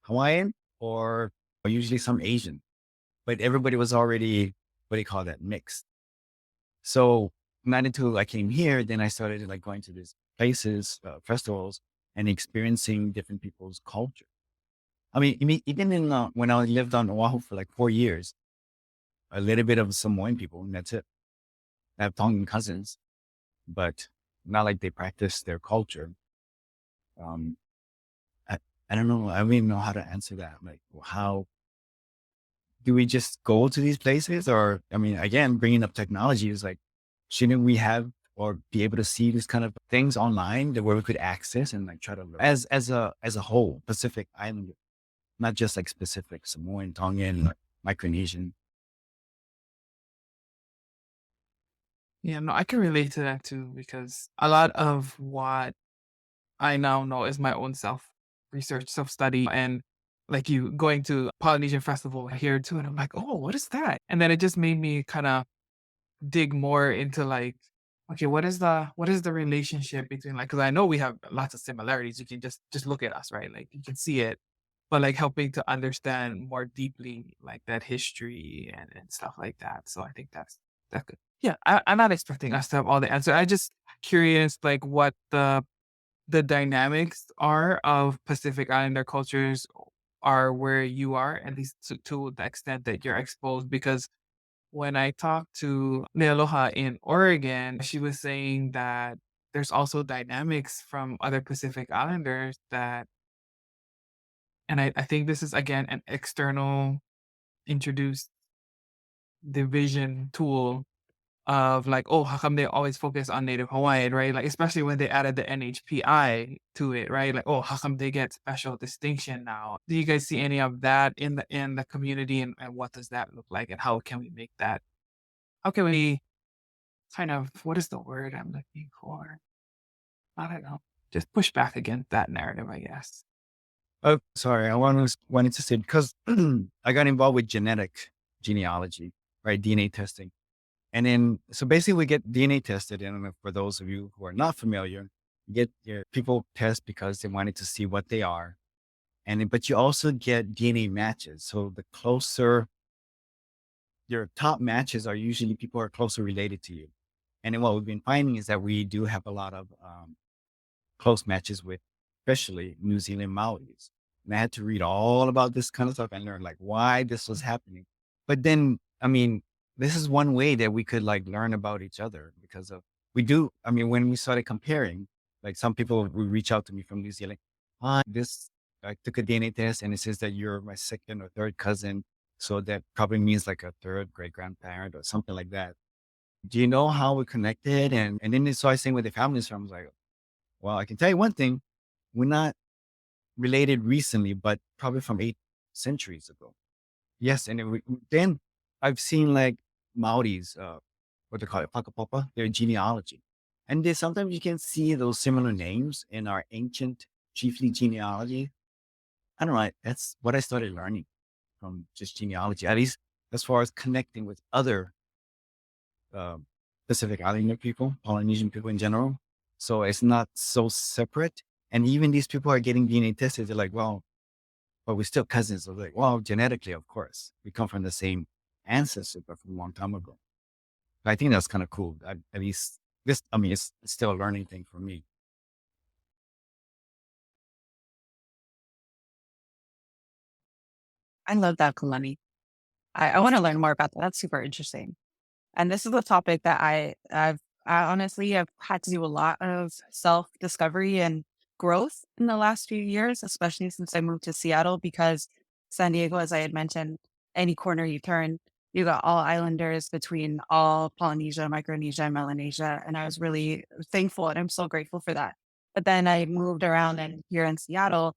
Hawaiian or usually some Asian, but everybody was already, what do you call that, mixed. So not until I came here, then I started like going to these places, festivals, and experiencing different people's culture. I mean, even when I lived on Oahu for like 4 years, a little bit of Samoan people, and that's it. I have Tongan cousins, but not like they practice their culture. Um, I, I don't know. I don't even know how to answer that. Like, how do we just go to these places? Or, I mean, again, bringing up technology is like, shouldn't we have or be able to see these kind of things online that where we could access and like try to learn as a whole Pacific Island, not just like specific Samoan, Tongan, Micronesian. Yeah, no, I can relate to that too because a lot of what I now know is my own self research, self study, and like you going to Polynesian festival here too, and I'm like, oh, what is that? And then it just made me kind of dig more into like, okay, what is the relationship between like, because I know we have lots of similarities. You can just look at us, right? Like you can see it, but like helping to understand more deeply like that history and stuff like that. So I think that's good. Yeah, I'm not expecting us to have all the answer. I just curious like what the dynamics are of Pacific Islander cultures are where you are, at least to the extent that you're exposed. Because when I talked to Lealoha in Oregon, she was saying that there's also dynamics from other Pacific Islanders that, and I think this is again an external introduced division tool of like, oh, how come they always focus on Native Hawaiian, right? Like, especially when they added the NHPI to it, right? Like, oh, how come they get special distinction now? Do you guys see any of that in the community, and what does that look like, and how can we make that? How can we kind of, what is the word I'm looking for? I don't know. Just push back against that narrative, I guess. Oh, sorry. Wanted to say, because I got involved with genealogy, right? DNA testing. And then, so basically we get DNA tested. And for those of you who are not familiar, you get your people test because they wanted to see what they are. But you also get DNA matches. So the closer your top matches are usually people who are closer related to you. And then what we've been finding is that we do have a lot of close matches with, especially New Zealand Maoris. And I had to read all about this kind of stuff and learn like why this was happening. But then, I mean, this is one way that we could like learn about each other because of, I mean, when we started comparing, like some people would reach out to me from New Zealand. I took a DNA test and it says that you're my second or third cousin. So that probably means like a third great grandparent or something like that. Do you know how we're connected? And then they started saying where their families from. I was like, well, I can tell you one thing. We're not related recently, but probably from 8 centuries ago. Yes. And then I've seen like Maoris, what they call it, Whakapopa, their genealogy. And sometimes you can see those similar names in our ancient chiefly genealogy. I don't know. That's what I started learning from just genealogy, at least as far as connecting with other Pacific Islander people, Polynesian people in general. So it's not so separate. And even these people are getting DNA tested. They're like, well, but we're still cousins. I was like, well, genetically, of course, we come from the same ancestor, but from a long time ago. But I think that's kind of cool. At least this, I mean, it's still a learning thing for me. I love that, Kalani. I want to learn more about that. That's super interesting. And this is a topic that I honestly have had to do a lot of self-discovery and growth in the last few years, especially since I moved to Seattle, because San Diego, as I had mentioned, any corner you turn, you got all islanders between all Polynesia, Micronesia, and Melanesia. And I was really thankful and I'm so grateful for that. But then I moved around, and here in Seattle,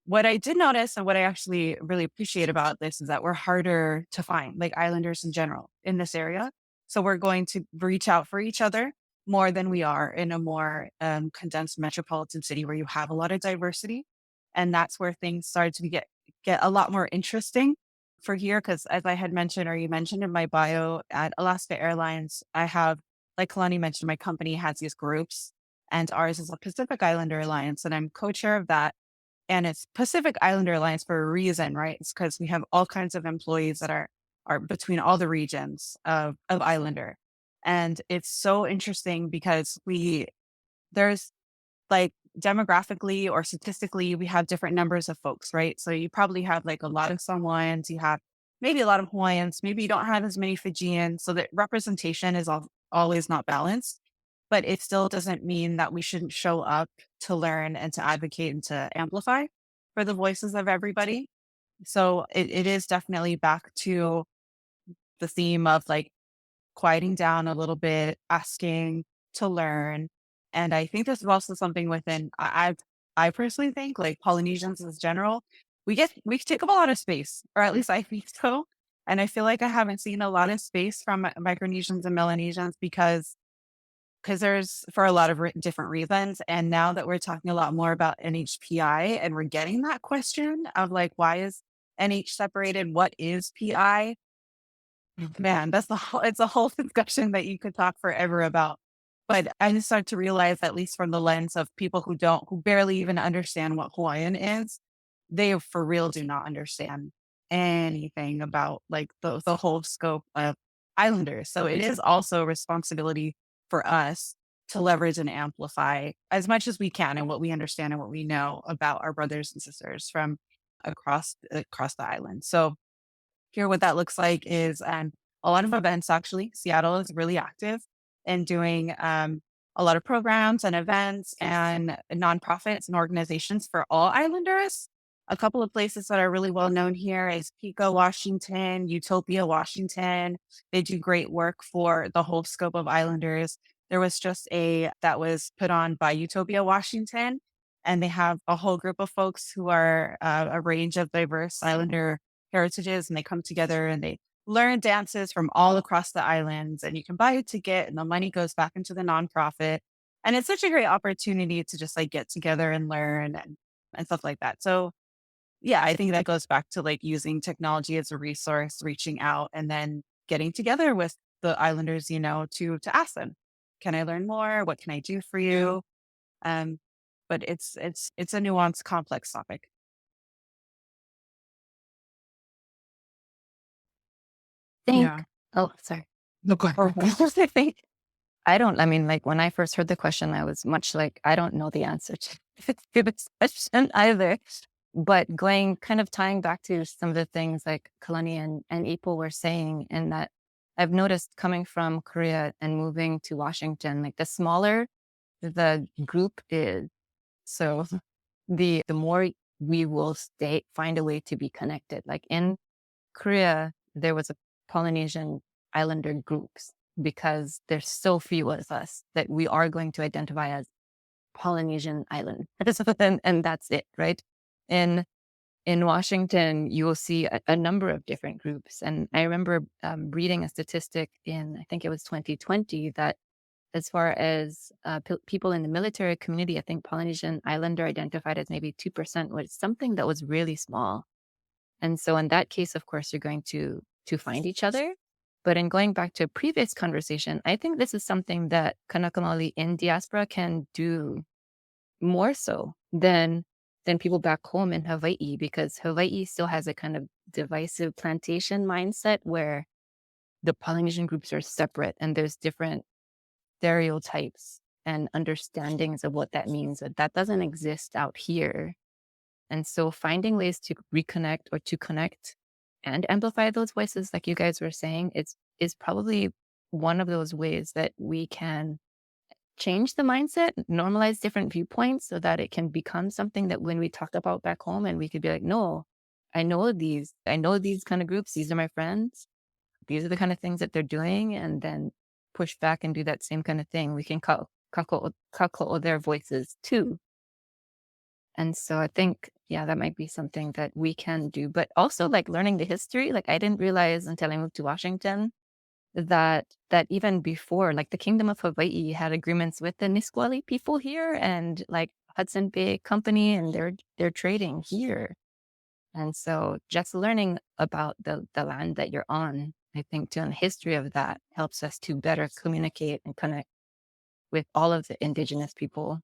what I did notice and what I actually really appreciate about this is that we're harder to find, like islanders in general in this area. So we're going to reach out for each other more than we are in a more condensed metropolitan city where you have a lot of diversity. And that's where things start to get a lot more interesting for here. Because as I had mentioned, or you mentioned in my bio at Alaska Airlines, I have, like Kalani mentioned, my company has these groups, and ours is a Pacific Islander Alliance, and I'm co-chair of that. And it's Pacific Islander Alliance for a reason, right? It's because we have all kinds of employees that are between all the regions of Islander. And it's so interesting because there's like demographically or statistically, we have different numbers of folks, right? So you probably have like a lot of Samoans, you have maybe a lot of Hawaiians, maybe you don't have as many Fijians. So that representation is always not balanced, but it still doesn't mean that we shouldn't show up to learn and to advocate and to amplify for the voices of everybody. So it is definitely back to the theme of like quieting down a little bit, asking to learn. And I think this is also something within, I personally think like Polynesians in general, we take up a lot of space, or at least I think so. And I feel like I haven't seen a lot of space from Micronesians and Melanesians because there's for a lot of different reasons. And now that we're talking a lot more about NHPI and we're getting that question of like, why is NH separated? What is PI? Man, it's a whole discussion that you could talk forever about. But I just start to realize, at least from the lens of people who barely even understand what Hawaiian is, they for real do not understand anything about like the whole scope of Islanders. So it is also a responsibility for us to leverage and amplify as much as we can and what we understand and what we know about our brothers and sisters from across the island. So here, what that looks like is a lot of events, actually. Seattle is really active in doing a lot of programs and events and nonprofits and organizations for all Islanders. A couple of places that are really well known here is Pico, Washington, Utopia, Washington. They do great work for the whole scope of Islanders. There was just that was put on by Utopia, Washington, and they have a whole group of folks who are a range of diverse Islander heritages, and they come together and they learn dances from all across the islands, and you can buy a ticket and the money goes back into the nonprofit. And it's such a great opportunity to just like get together and learn and stuff like that. So yeah, I think that goes back to like using technology as a resource, reaching out, and then getting together with the Islanders, to ask them, can I learn more? What can I do for you? But it's a nuanced, complex topic. Yeah. Oh, sorry. No, go Or ahead. what was I think? Like when I first heard the question, I was much like, I don't know the answer to this question either. But tying back to some of the things like Kalani and Ipo were saying, and that I've noticed coming from Korea and moving to Washington, like the smaller the group is, so the more we will find a way to be connected. Like in Korea, there was a Polynesian Islander groups because there's so few of us that we are going to identify as Polynesian Island. and that's it, right? In Washington, you will see a number of different groups. And I remember reading a statistic I think it was 2020, that as far as people in the military community, I think Polynesian Islander identified as maybe 2%, was something that was really small. And so in that case, of course, you're going to find each other. But in going back to a previous conversation, I think this is something that Kanaka Maoli in Diaspora can do more so than people back home in Hawaii, because Hawaii still has a kind of divisive plantation mindset where the Polynesian groups are separate and there's different stereotypes and understandings of what that means. That doesn't exist out here. And so finding ways to reconnect or to connect and amplify those voices, like you guys were saying, is probably one of those ways that we can change the mindset, normalize different viewpoints so that it can become something that when we talk about back home and we could be like, no, I know these kind of groups. These are my friends. These are the kind of things that they're doing, and then push back and do that same kind of thing. We can kako their voices too. And so I think, yeah, that might be something that we can do. But also like learning the history. Like I didn't realize until I moved to Washington that even before, like the Kingdom of Hawaii had agreements with the Nisqually people here and like Hudson Bay Company, and they're trading here. And so just learning about the land that you're on, I think, to the history of that helps us to better communicate and connect with all of the indigenous people.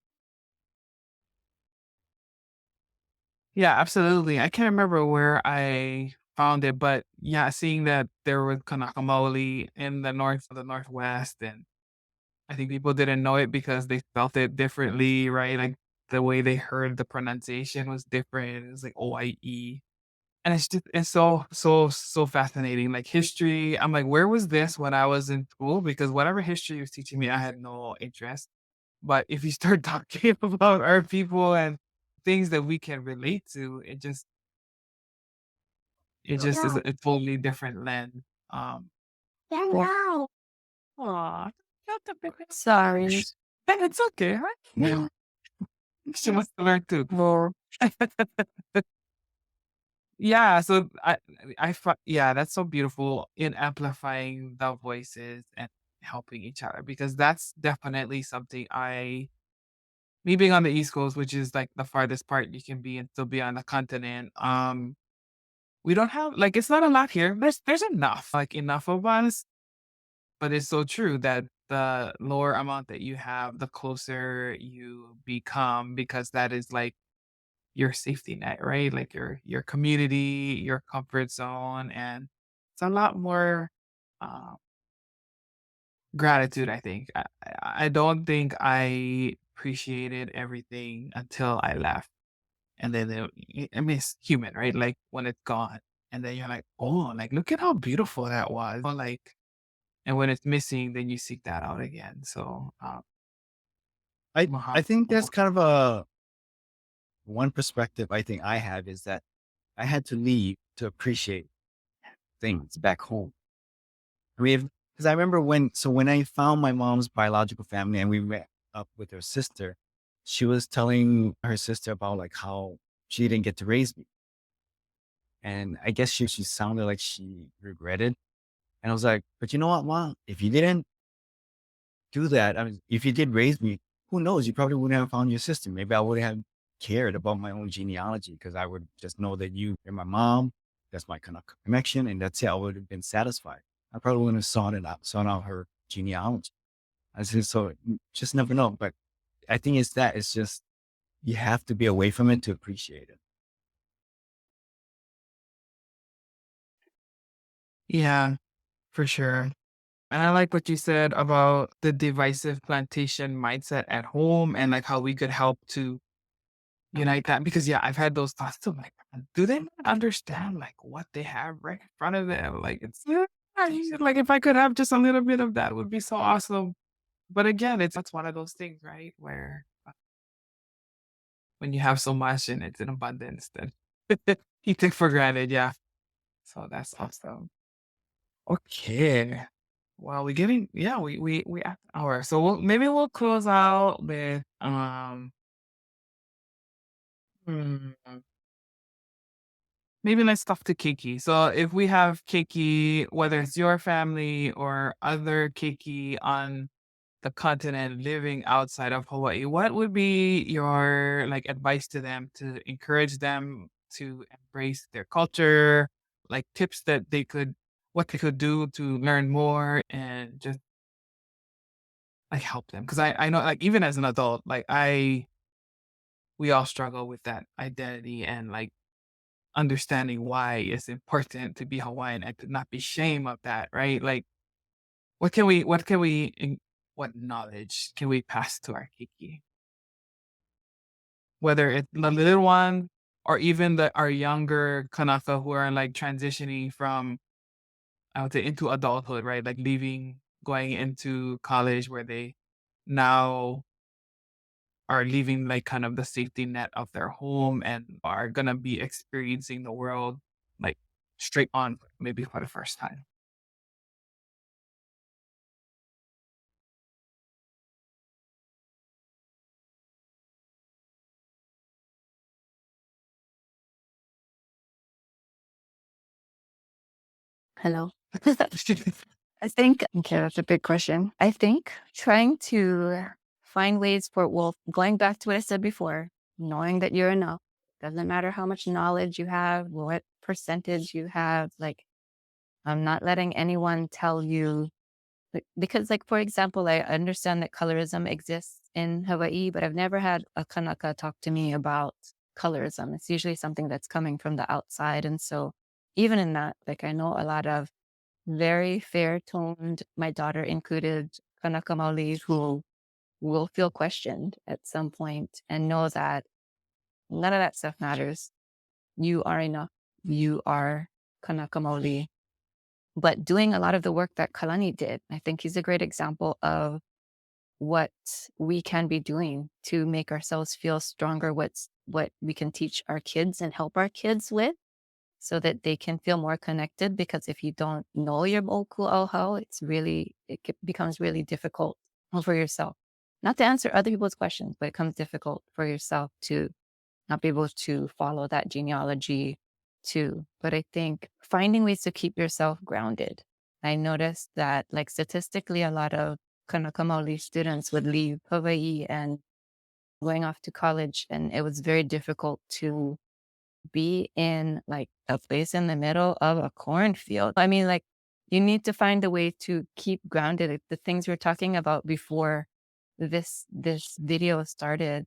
Yeah, absolutely. I can't remember where I found it, but yeah, seeing that there was Kanaka Maoli in the northwest, and I think people didn't know it because they felt it differently, right? Like the way they heard the pronunciation was different. It was like ʻāina. And it's so fascinating. Like history, I'm like, where was this when I was in school? Because whatever history he was teaching me, I had no interest. But if you start talking about our people and things that we can relate to, it just is a totally different lens. Um, Wow. Aw, sorry. and it's okay, right? Yeah. She wants to learn too. Well, Yeah, so yeah, that's so beautiful in amplifying the voices and helping each other, because that's definitely something me being on the East Coast, which is like the farthest part you can be and still be on the continent. We don't have like it's not a lot here. There's enough of us, but it's so true that the lower amount that you have, the closer you become, because that is like your safety net, right? Like your community, your comfort zone, and it's a lot more uh, gratitude. I think I don't think I appreciated everything until I left, and then I mean it's human, right? Like when it's gone, and then you're like, oh, like look at how beautiful that was. Or like, and when it's missing, then you seek that out again. So, I think that's kind of a one perspective I think I have is that I had to leave to appreciate things back home. I mean, because I remember when I found my mom's biological family and we met up with her sister, she was telling her sister about like how she didn't get to raise me. And I guess she sounded like she regretted. And I was like, but you know what, Mom? If you didn't do that, I mean, if you did raise me, who knows? You probably wouldn't have found your sister. Maybe I wouldn't have cared about my own genealogy because I would just know that you're my mom. That's my Kanaka connection. And that's it. I would have been satisfied. I probably wouldn't have sought out her genealogy. I said, so just never know. But I think it's just, you have to be away from it to appreciate it. yeah, for sure. And I like what you said about the divisive plantation mindset at home and like how we could help to unite that. Because yeah, I've had those thoughts too. Like, do they not understand like what they have right in front of them? Like like if I could have just a little bit of that would be so awesome. But again, that's one of those things, right? Where when you have so much and it's in abundance, then you take for granted. Yeah. So that's awesome. Okay. Well, we at the hour. So maybe we'll close out with hmm, maybe let's talk to Keiki. So if we have Keiki, whether it's your family or other Keiki on the continent living outside of Hawaii, what would be your like advice to them to encourage them to embrace their culture, like tips that what they could do to learn more and just like help them? Because I know like even as an adult, like we all struggle with that identity and like understanding why it's important to be Hawaiian and to not be shame of that, right? Like what knowledge can we pass to our Keiki? Whether it's the little one or even our younger Kanaka who are like transitioning from, I would say, into adulthood, right? Like going into college where they now are leaving like kind of the safety net of their home and are gonna be experiencing the world like straight on, maybe for the first time. Hello. I think, okay, that's a big question. I think trying to find ways for, well, going back to what I said before, knowing that you're enough, doesn't matter how much knowledge you have, what percentage you have, like, I'm not letting anyone tell you, because like, for example, I understand that colorism exists in Hawaii, but I've never had a Kanaka talk to me about colorism. It's usually something that's coming from the outside. And so even in that, like, I know a lot of very fair-toned, my daughter included, Kanaka Maoli, who will feel questioned at some point and know that none of that stuff matters. You are enough. You are Kanaka Maoli. But doing a lot of the work that Kalani did, I think he's a great example of what we can be doing to make ourselves feel stronger, what we can teach our kids and help our kids with, so that they can feel more connected. Because if you don't know your moku auhau, it becomes really difficult for yourself. Not to answer other people's questions, but it becomes difficult for yourself to not be able to follow that genealogy too. But I think finding ways to keep yourself grounded. I noticed that, like, statistically, a lot of Kanaka Maoli students would leave Hawaii and going off to college, and it was very difficult to be in like a place in the middle of a cornfield. I mean, like, you need to find a way to keep grounded. The things we were talking about before this video started,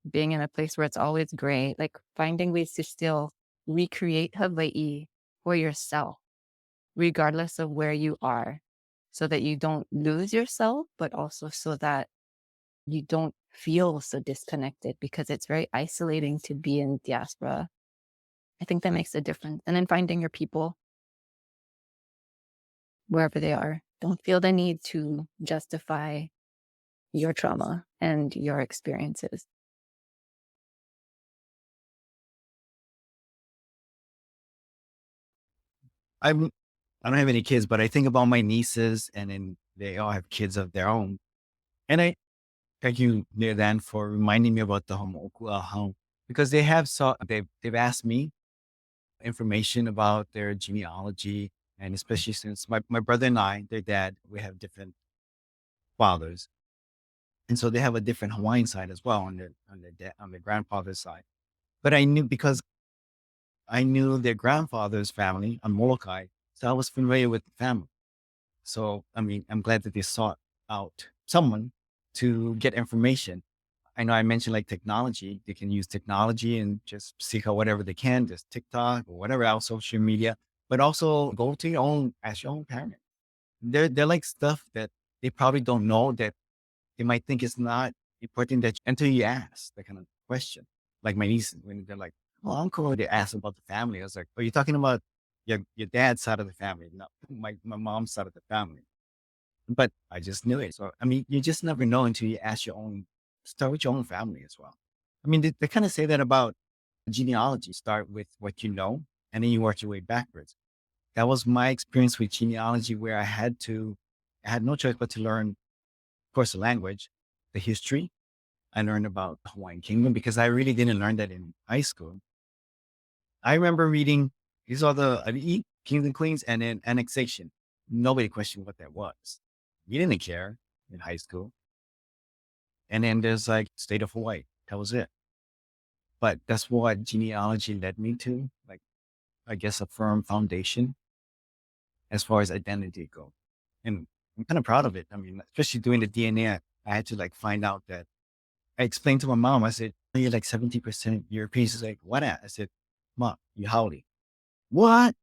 being in a place where it's always gray, like finding ways to still recreate Hawaii for yourself, regardless of where you are, so that you don't lose yourself, but also so that you don't feel so disconnected, because it's very isolating to be in diaspora. I think that makes a difference. And then finding your people wherever they are. Don't feel the need to justify your trauma and your experiences. I don't have any kids, but I think about my nieces, and then they all have kids of their own. And I thank you, LeaDan, for reminding me about the home, because they've asked me information about their genealogy, and especially since my brother and I, their dad, we have different fathers, and so they have a different Hawaiian side as well on their grandfather's side. But because I knew their grandfather's family on Molokaʻi, so I was familiar with the family. So I mean, I'm glad that they sought out someone to get information. I know I mentioned like technology. They can use technology and just seek out whatever they can, just TikTok or whatever else, social media, but also go to ask your own parent. They're like stuff that they probably don't know, that they might think it's not important until you ask that kind of question. Like my niece, when they're like, "Oh, uncle," they ask about the family. I was like, "Are you talking about your dad's side of the family?" No, my mom's side of the family. But I just knew it. So I mean, you just never know until you start with your own family as well. I mean, they kind of say that about genealogy. Start with what you know, and then you work your way backwards. That was my experience with genealogy, where I had no choice but to learn, of course, the language, the history. I learned about the Hawaiian Kingdom because I really didn't learn that in high school. I remember reading, these are the kings and queens, and then annexation. Nobody questioned what that was. We didn't care in high school. And then there's like state of Hawaii. That was it. But that's what genealogy led me to, like, I guess, a firm foundation as far as identity goes. And I'm kind of proud of it. I mean, especially doing the DNA, I had to like find out that I explained to my mom, I said, "You're like 70% European." She's like, "What at?" I said, "Mom, you haole." "What?"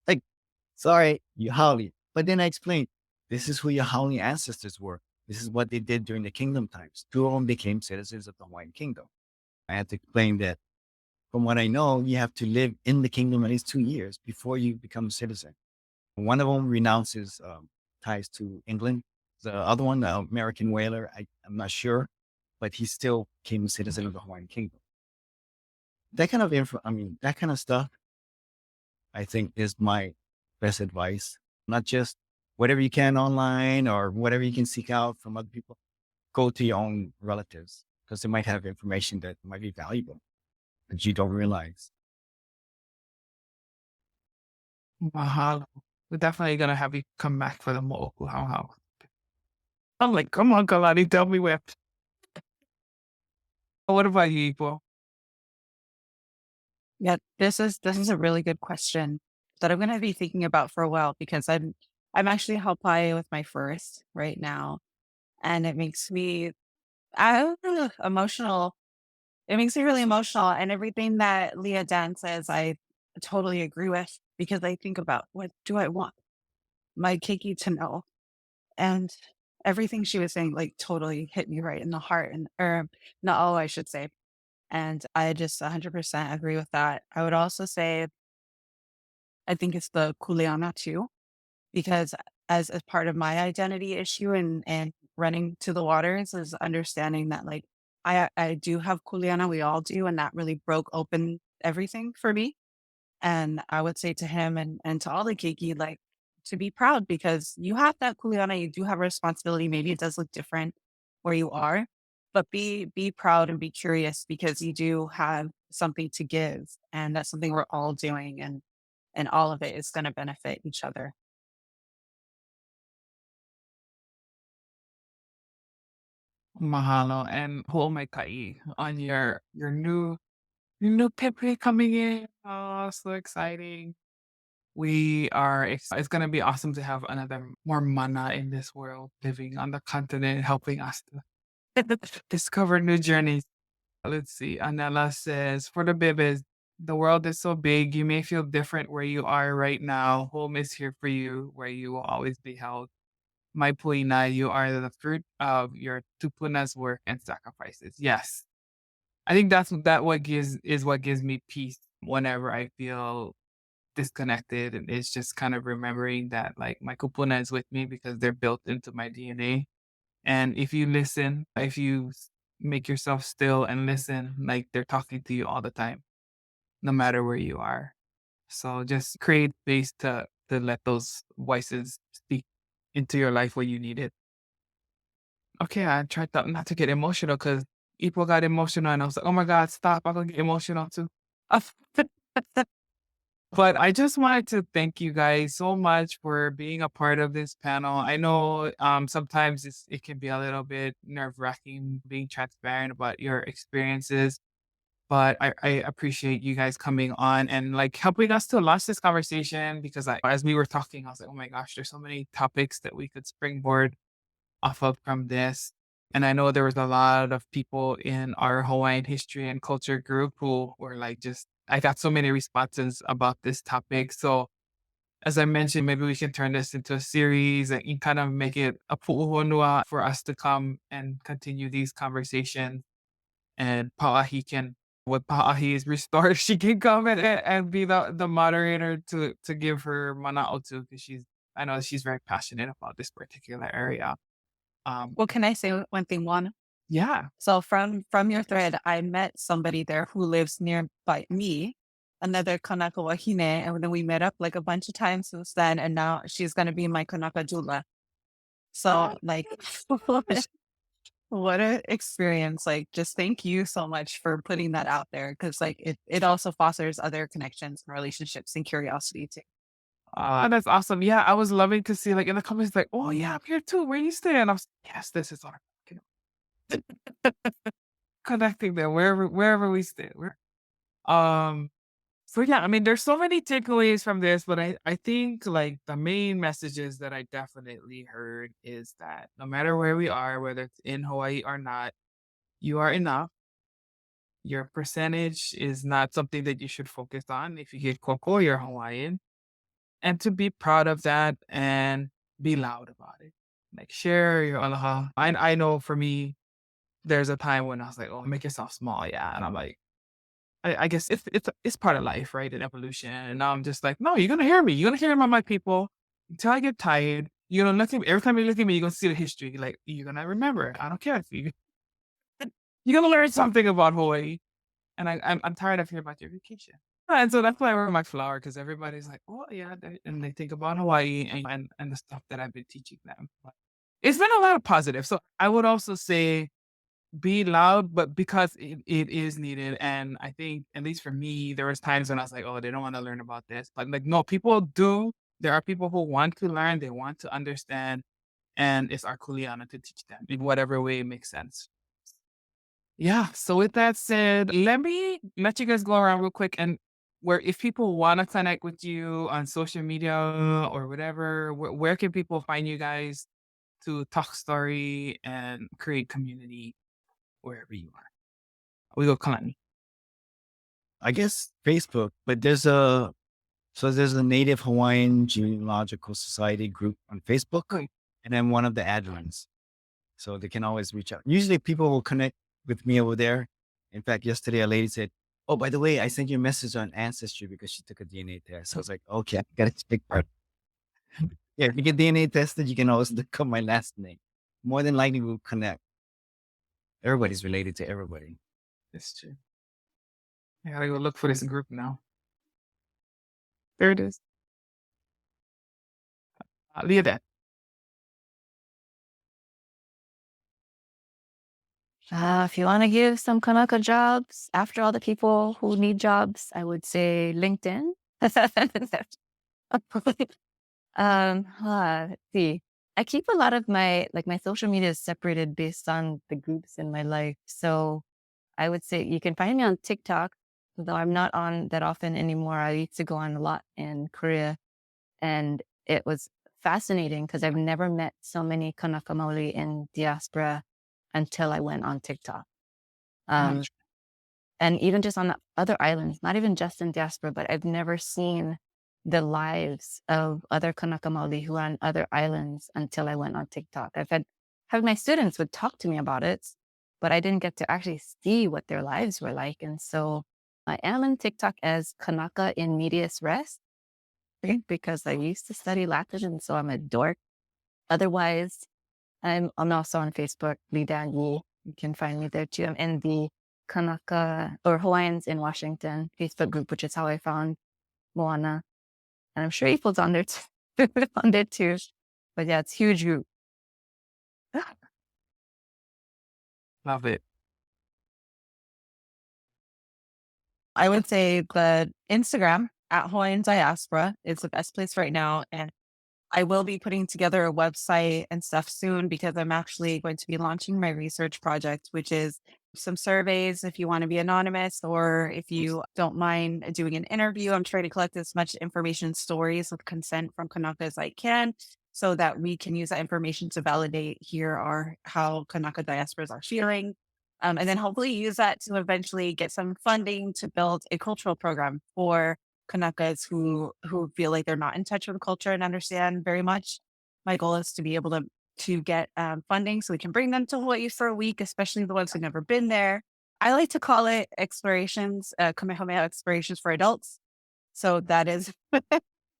Like, "Sorry, you haole." But then I explained, this is who your haole ancestors were. This is what they did during the kingdom times. 2 of them became citizens of the Hawaiian Kingdom. I had to explain that, of from what I know, you have to live in the kingdom at least 2 years before you become a citizen. One of them renounces ties to England. The other one, the American whaler, I'm not sure, but he still became a citizen of the Hawaiian kingdom. That kind of that kind of stuff, I think, is my best advice. Not just whatever you can online or whatever you can seek out from other people. Go to your own relatives because they might have information that might be valuable that you don't realize. Mahalo. We're definitely gonna have you come back for the mo'oku how. I'm like, come on, Kalani, tell me where. What about you, Ipo? Yeah, this is a really good question that I'm gonna be thinking about for a while because I'm actually Hawaii with my first right now, and it makes me emotional. It makes me really emotional, and everything that LeaDan says, I totally agree with because I think about what do I want my keiki to know, and everything she was saying like totally hit me right in the heart, and or not all I should say. And I just 100% agree with that. I would also say, I think it's the kuleana too, because as part of my identity issue and running to the waters is understanding that like I do have kuleana, we all do, and that really broke open everything for me. And I would say to him and to all the keiki, like to be proud because you have that kuleana, you do have a responsibility. Maybe it does look different where you are, but be proud and be curious because you do have something to give. And that's something we're all doing and all of it is going to benefit each other. Mahalo and Molokaʻi on your new pepe coming in. Oh, so exciting. It's gonna be awesome to have another more mana in this world living on the continent, helping us to discover new journeys. Let's see. Anela says, for the bibis, the world is so big, you may feel different where you are right now. Home is here for you, where you will always be held. My puina, you are the fruit of your tupuna's work and sacrifices. Yes. I think what gives me peace whenever I feel disconnected. And it's just kind of remembering that like my kupuna is with me because they're built into my DNA. And if you listen, if you make yourself still and listen, like they're talking to you all the time, no matter where you are. So just create space to let those voices speak into your life when you need it. Okay, I tried not to get emotional because people got emotional and I was like, oh my God, stop. I'm gonna get emotional too. But I just wanted to thank you guys so much for being a part of this panel. I know sometimes it can be a little bit nerve-wracking being transparent about your experiences, but I appreciate you guys coming on and like helping us to launch this conversation because as we were talking, I was like, oh my gosh, there's so many topics that we could springboard off of from this. And I know there was a lot of people in our Hawaiian history and culture group who were like, I got so many responses about this topic. So as I mentioned, maybe we can turn this into a series and kind of make it a pu'uhonua for us to come and continue these conversations. And when Pa'ahi is restored, she can come and be the moderator to give her mana'o to, because I know she's very passionate about this particular area. Well, can I say one thing, Juan? Yeah. So from your thread, I met somebody there who lives nearby me, another Kanaka Wahine, and then we met up like a bunch of times since then, and now she's gonna be my Kanaka doula. So like, what an experience! Like, just thank you so much for putting that out there because like it also fosters other connections and relationships and curiosity too. That's awesome. Yeah, I was loving to see like in the comments like, oh yeah, I'm here too. Where you stay? And I was yes, this is our connecting them wherever we stay. Um so yeah, I mean there's so many takeaways from this, but I think like the main messages that I definitely heard is that no matter where we are, whether it's in Hawaii or not, you are enough. Your percentage is not something that you should focus on. If you get koko, you're Hawaiian. And to be proud of that and be loud about it. Like share your aloha. I know for me, there's a time when I was like, oh, make yourself small. Yeah. And I'm like, I guess it's part of life, right? And evolution. And now I'm just like, no, you're gonna hear me. You're gonna hear about my people until I get tired. You're gonna look at me every time you look at me, you're gonna see the history. Like you're gonna remember. I don't care if you're gonna learn something about Hawaii. And I'm tired of hearing about your vacation. And so that's why I wear my flower, because everybody's like, oh yeah, and they think about Hawaii and the stuff that I've been teaching them. But it's been a lot of positive. So I would also say be loud, but because it is needed. And I think, at least for me, there was times when I was like, oh, they don't want to learn about this. But like, no, people do. There are people who want to learn, they want to understand, and it's our kuleana to teach them in whatever way it makes sense. Yeah. So with that said, let me let you guys go around real quick, and where if people want to connect with you on social media or whatever, where can people find you guys to talk story and create community wherever you are? We go Kalani. I guess Facebook, but there's a Native Hawaiian Genealogical Society group on Facebook, Okay. and then one of the admins. So they can always reach out. Usually people will connect with me over there. In fact, yesterday a lady said, oh, by the way, I sent you a message on Ancestry because she took a DNA test. So I was like, okay, I got to take part. Yeah, if you get DNA tested, you can always look up my last name. More than likely we'll connect. Everybody's related to everybody. That's true. I gotta go look for this group now. There it is. LeaDan. If you want to give some Kanaka jobs after all the people who need jobs, I would say LinkedIn. Let's see. I keep a lot of my social media is separated based on the groups in my life. So I would say you can find me on TikTok, though I'm not on that often anymore. I used to go on a lot in Korea, and it was fascinating because I've never met so many Kanaka Maoli in Diaspora until I went on TikTok. And even just on the other islands, not even just in Diaspora, but I've never seen the lives of other Kanaka Maoli who are on other islands until I went on TikTok. I've had my students would talk to me about it, but I didn't get to actually see what their lives were like. And so I am on TikTok as Kanaka in Medias Res, because I used to study Latin, and so I'm a dork. Otherwise, I'm also on Facebook, LeaDan. You can find me there too. I'm in the Kanaka or Hawaiians in Washington Facebook group, which is how I found Moana. And I'm sure April's on there too. But yeah, it's a huge group. Love it. I would say the Instagram at Hawaiian Diaspora is the best place right now. And I will be putting together a website and stuff soon, because I'm actually going to be launching my research project, which is some surveys if you want to be anonymous, or if you don't mind doing an interview. I'm trying to collect as much information, stories with consent from Kanaka as I can, so that we can use that information to validate how Kanaka diasporas are feeling. And then hopefully use that to eventually get some funding to build a cultural program for Kanakas who feel like they're not in touch with culture and understand very much. My goal is to be able to get funding so we can bring them to Hawaii for a week, especially the ones who've never been there. I like to call it explorations, Kamehameha explorations for adults. So that is,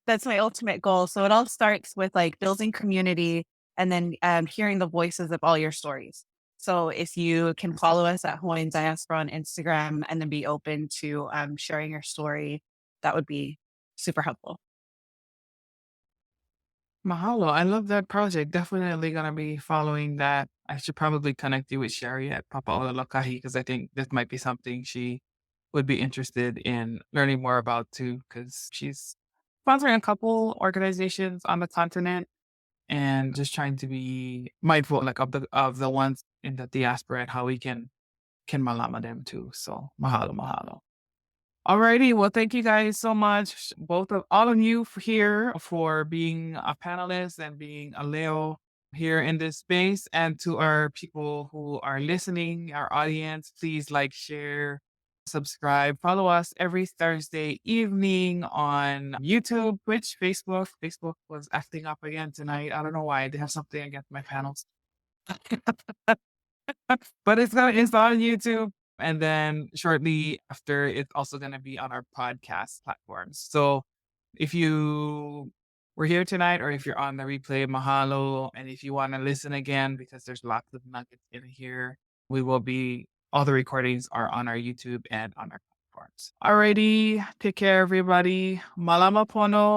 that's my ultimate goal. So it all starts with like building community, and then hearing the voices of all your stories. So if you can follow us at Hawaiian Diaspora on Instagram, and then be open to sharing your story, that would be super helpful. Mahalo. I love that project. Definitely going to be following that. I should probably connect you with Sherry at Molokaʻi, because I think this might be something she would be interested in learning more about too, because she's sponsoring a couple organizations on the continent and just trying to be mindful like of the ones in the diaspora and how we can malama them too. So mahalo. Alrighty, well, thank you guys so much, all of you here for being a panelist and being a Leo here in this space. And to our people who are listening, our audience, please like, share, subscribe, follow us every Thursday evening on YouTube, Twitch, Facebook. Facebook was acting up again tonight. I don't know why. They have something against my panels. But it's on YouTube. And then shortly after, it's also going to be on our podcast platforms. So if you were here tonight or if you're on the replay, mahalo. And if you want to listen again, because there's lots of nuggets in here, all the recordings are on our YouTube and on our platforms. Alrighty, take care, everybody. Malama pono.